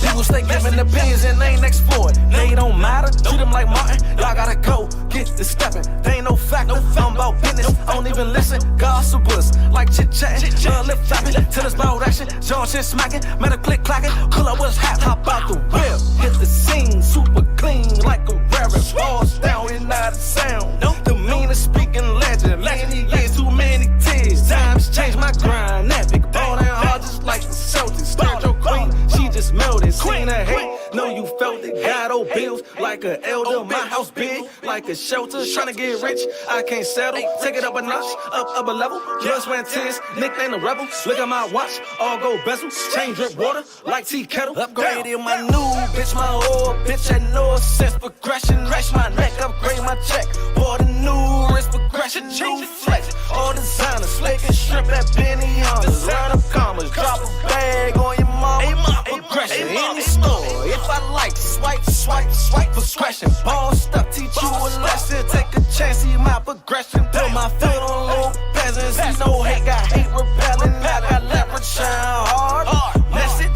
People stay giving the opinions and they ain't explored. They don't matter, treat them like Martin. Y'all gotta go, get the stepping. They ain't no factor, I'm about business. I don't even listen, gossipers like chit chatting. Lip flapping, till it's about action. John shit smacking, metal click clacking. Pull up what's hot, hop out the whip. Hit the scene, super clean like a rabbit. Falls down and not a sound. The meanest speaking legend. Many years, too many tears. Times change my grind, epic. Ball down hard just like the Celtics. Stirred your queen, she just melted. Seen her hate, Know you felt it, got old bills like an elder. My house big like a shelter. Tryna get rich, I can't settle. Take it up a notch, up a level. Blood, sweat, and tears, nickname the rebel. Look at my watch, all gold bezel. Chain drip water like tea kettle. Upgraded my new bitch, my old bitch. I know a sense progression. Rash my neck, upgrade my check. Bought a new wrist progression, new flex. All designer, slake and shrimp at Benny Hunters. Line up commas, drop a bag on your mama. Progression in the store. If I like, swipe, swipe, swipe. Progression, ball stuff, teach you a lesson. Take a chance, see my progression. Put my foot on low peasants. See no hate, got hate repelling. I got leverage, shine hard. Message.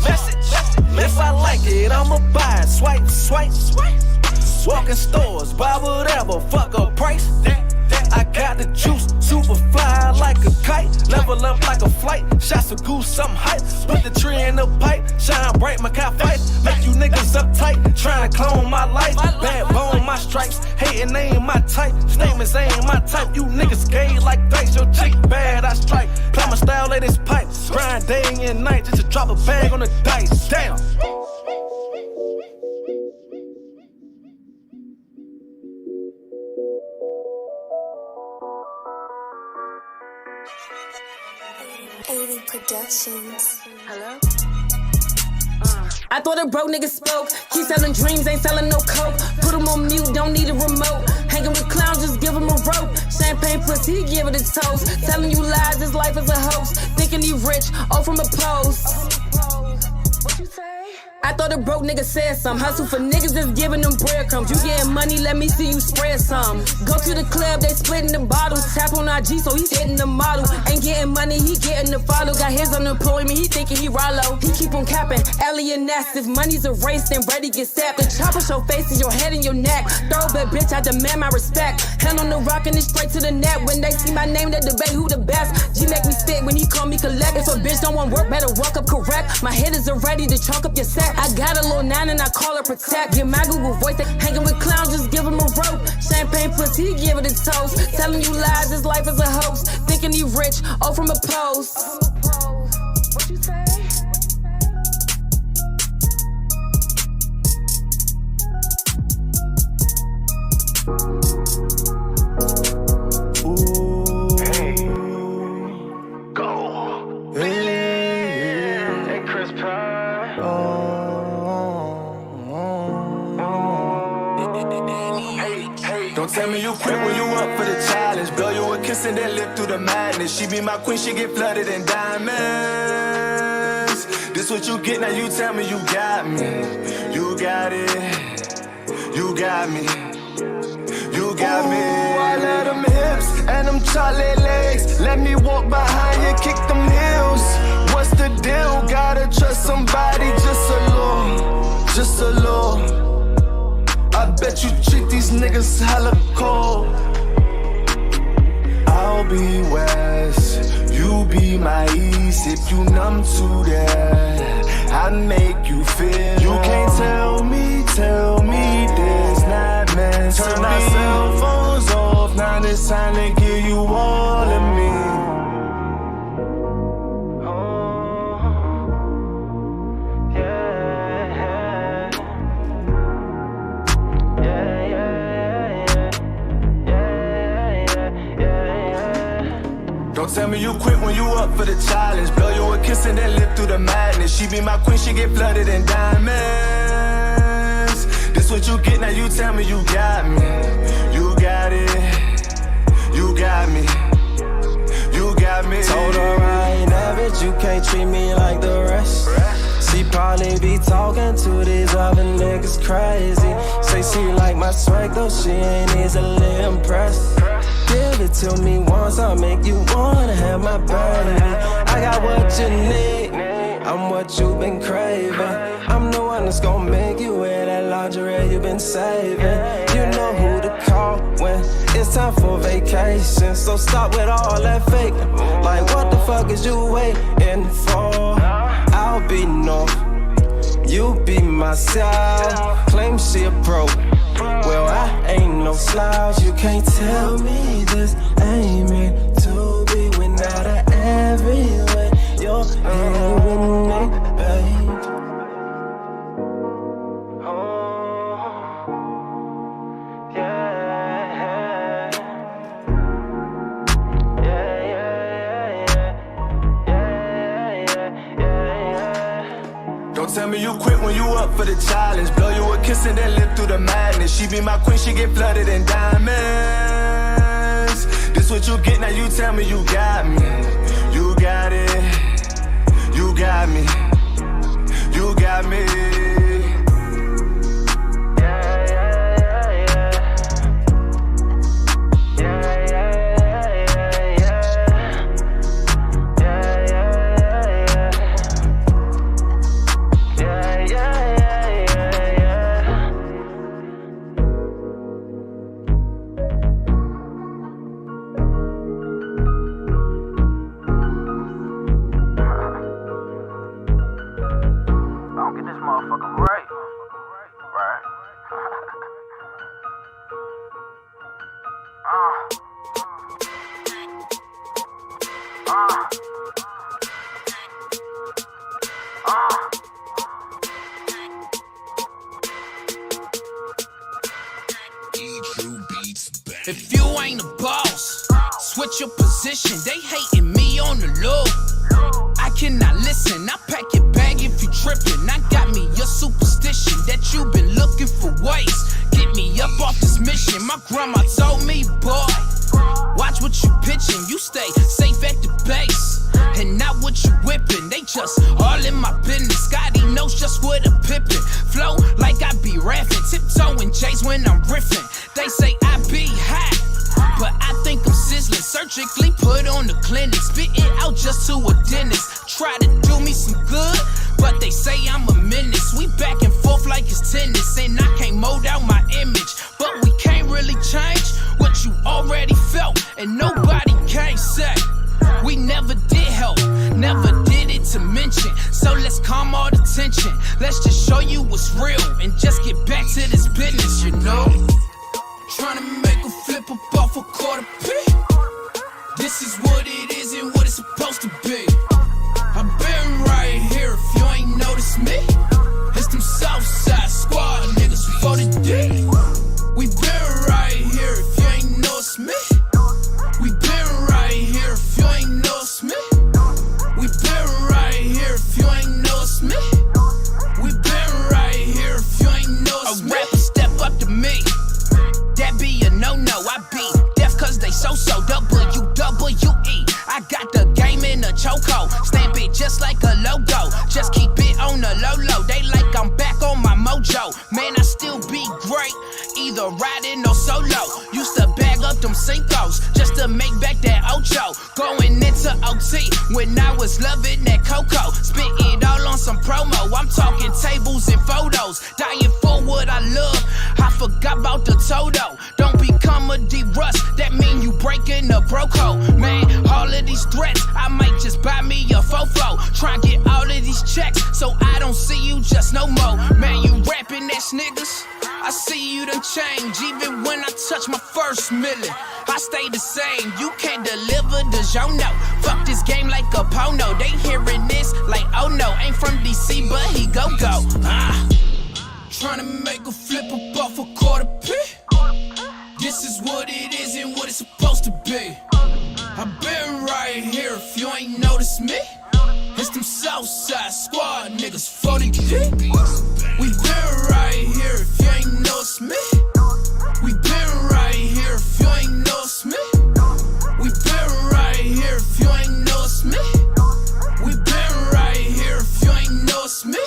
If I like it, I'ma buy it. Swipe, swipe, swipe. Walking stores, buy whatever, fuck a price. I got the juice, super fly like a kite. Level up like a flight, shots of goose, some hype. Put the tree in the pipe, shine bright, my cat fight. Make you niggas uptight, trying to clone my life. Bad bone, my stripes, hating they ain't my type. Statements ain't my type, you niggas gay like dice. Your chick bad, I strike. Play my style, let this pipe. Grind day and night just to drop a bag on the dice. Damn. Productions. Hello? I thought a broke nigga spoke. Keep selling dreams, ain't selling no coke. Put him on mute, don't need a remote. Hanging with clowns, just give him a rope. Champagne pussy, he give it a toast. Telling you lies, his life is a hoax. Thinking he rich, all from a post. What you say? I thought a broke nigga said some. Hustle for niggas that's giving them breadcrumbs. You getting money, let me see you spread some. Go to the club, they splitting the bottles. Tap on IG, so he's hitting the model. Ain't getting money, he getting the follow. Got his unemployment, he thinking he Rollo. He keep on capping, alien nest. If money's erased, then ready get sapped. The chopper show face in your head and your neck. Thoroughbred bitch, I demand my respect. Hand on the rock and it's straight to the net. When they see my name, they debate who the best. G make me spit when he call me collect. If a bitch don't want work, better walk up correct. My hitters are ready to chalk up your sack. I got a little 9 and I call her protect. Get my Google voice, they hanging with clowns, just give him a rope. Champagne pussy, he give it a toast. Telling you lies, his life is a hoax. Thinking he rich, all from a post. What you say? Don't tell me you quit when you up for the challenge. Blow you a kiss and then live through the madness. She be my queen, she get flooded in diamonds. This what you get, now you tell me you got me. You got it, you got me. You got me. I love them hips and them chocolate legs. Let me walk behind you, kick them heels. What's the deal? Gotta trust somebody just a little, just a little. I bet you treat these niggas hella cold. I'll be west, you be my east. If you numb to that, I make you feel. You can't tell me this not meant to be. Turn our cell phones off, now it's time to give you all of me. Don't tell me you quit when you up for the challenge. Blow you a kiss and then live through the madness. She be my queen, she get flooded in diamonds. This what you get, now you tell me you got me. You got it, you got me. You got me. Told her I ain't average, you can't treat me like the rest. She probably be talking to these other niggas crazy. Say she like my swag, though she ain't easily impressed. Give it to me once, I'll make you wanna have my baby. I got what you need, I'm what you've been craving. I'm the one that's gonna make you wear that lingerie you've been saving. You know who to call when it's time for vacation. So stop with all that fake. Like what the fuck is you waiting for? I'll be north, you be my south. Claim she a pro, well I ain't no slouch. You can't tell me this ain't meant to be. When out of everywhere you're here with me, babe. Don't tell me you quit when you up for the challenge. Blow you a kiss and then live through the madness. She be my queen, she get flooded in diamonds. This what you get, now you tell me you got me. You got it. You got me. You got me. If you ain't a boss, switch your position. They hating me on the low. I cannot listen. I pack your bag if you trippin'. I got me your superstition that you been looking for ways. Get me up off this mission. My grandma told me, boy, watch what you pitching. You stay safe at the base and not what you whipping. They just all in my business. Scotty knows just what a pippin'. Flow like I be rapping, tiptoeing J's when I'm riffing. They say I be hot, but I think I'm sizzling. Surgically put on the clinic, spit it out just to a dentist. Try to do me some good, but they say I'm a menace. We back and forth like it's tennis, and I can't mold out my image. But we can't really change what you already felt, and nobody can say we never did help, never did it to mention. So let's calm all the tension. Let's just show you what's real and just get back to this business, you know. Trying to make a flip up off a quarter P. This is what it is and what it's supposed to be. I've been right here if you ain't noticed me. It's them Southside Squad niggas for the D. We been right here if you ain't noticed me. We been right here if you ain't noticed me. We been right here if you ain't noticed me. We been right here if you ain't noticed me. A rapper step up to me. That be a no-no, I be deaf cause they so-so, WWE. I got the game in a chokehold, stamp it just like a logo. Just keep it on the low-low, they like I'm back on my mojo. Man, I still be great, either riding or solo. Used to bag up them Cinco's, just to make back that Ocho. Going into OT, when I was loving that Coco. Spit it all on some promo, I'm talking tables and photos. Dying for what I love, I forgot about the Toto. Don't become a D-Rust, that mean you breaking the bro code. Man, all of these threats, I might just buy me a fofo. Try and get all of these checks, so I don't see you just no more. Man, you rapping ass niggas, I see you done change. Even when I touch my first million, I stay the same. You can't deliver the no. Fuck this game like a porno. They hearing this like, oh no, ain't from DC, but he go. Trying to make a flip up off a quarter P. This is what it is and what it's supposed to be. I've been right here if you ain't noticed me. It's them Southside Squad niggas for the D. We been right here if you ain't noticed me. We been right here if you ain't noticed me. We been right here if you ain't noticed me. We been right here if you ain't noticed me.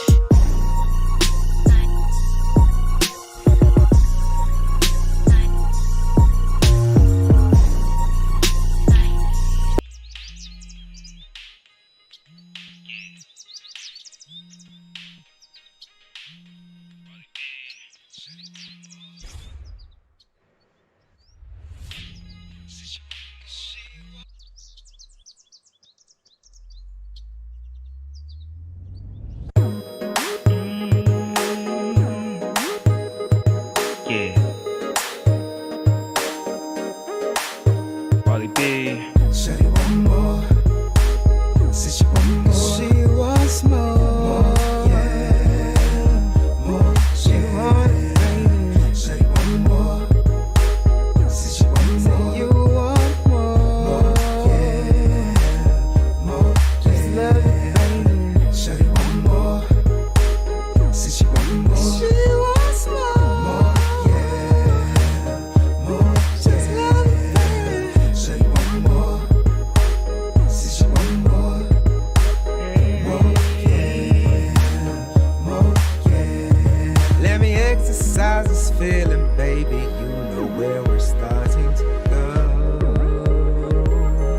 feeling, baby, you know where we're starting to go.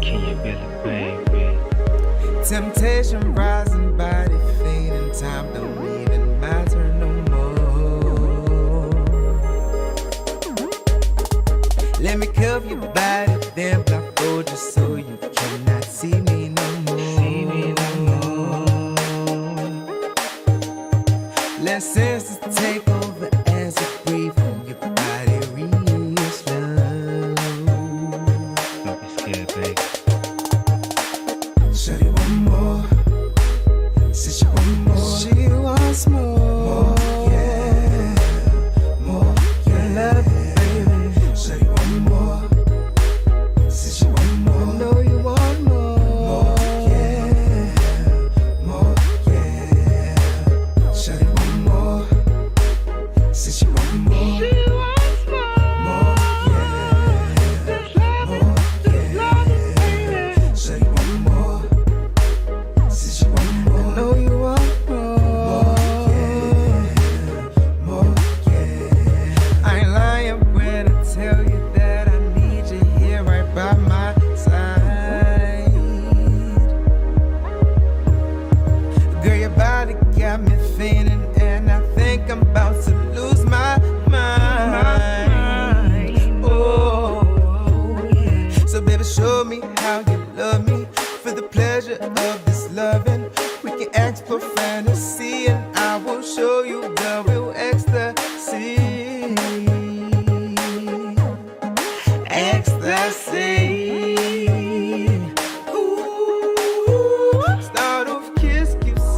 Can you feel it, baby? Temptation rising, body fading, time don't even matter no more. Let me cuff your body, then blindfold you so you cannot see me no more. Let senses take over as you breathe on your body real slow. Don't be scared, baby. Shawty want more. Said she want more. She wants more. Yeah. More. Yeah. Love it, baby. Shawty want more. Said she want more. I know you want more. More. Yeah. More. Yeah. Shawty want more. Said she want more. She wants more. More. Yeah. This love it, this love it, baby. Shawty want more. Said she want more. I know you want more. More. Yeah. I ain't lying when I tell you that I need you here right by my side. Girl, your body got me feeling, and I think I'm about to lose my mind. Oh, yeah. So baby, show me how you love me. For the pleasure of this loving, we can explore fantasy, and I will show you the real ecstasy. Ecstasy. Ooh. Start off kiss,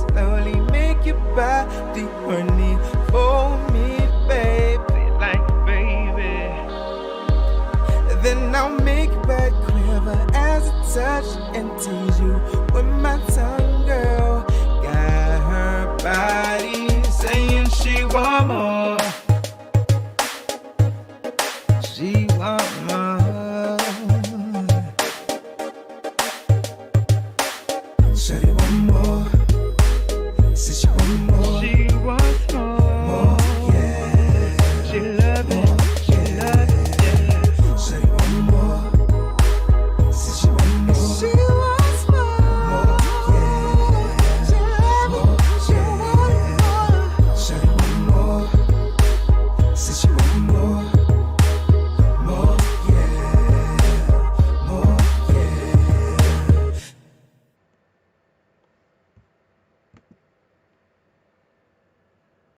slowly make your body horny for me, baby, like baby. Then I'll make your back quiver as I touch and tease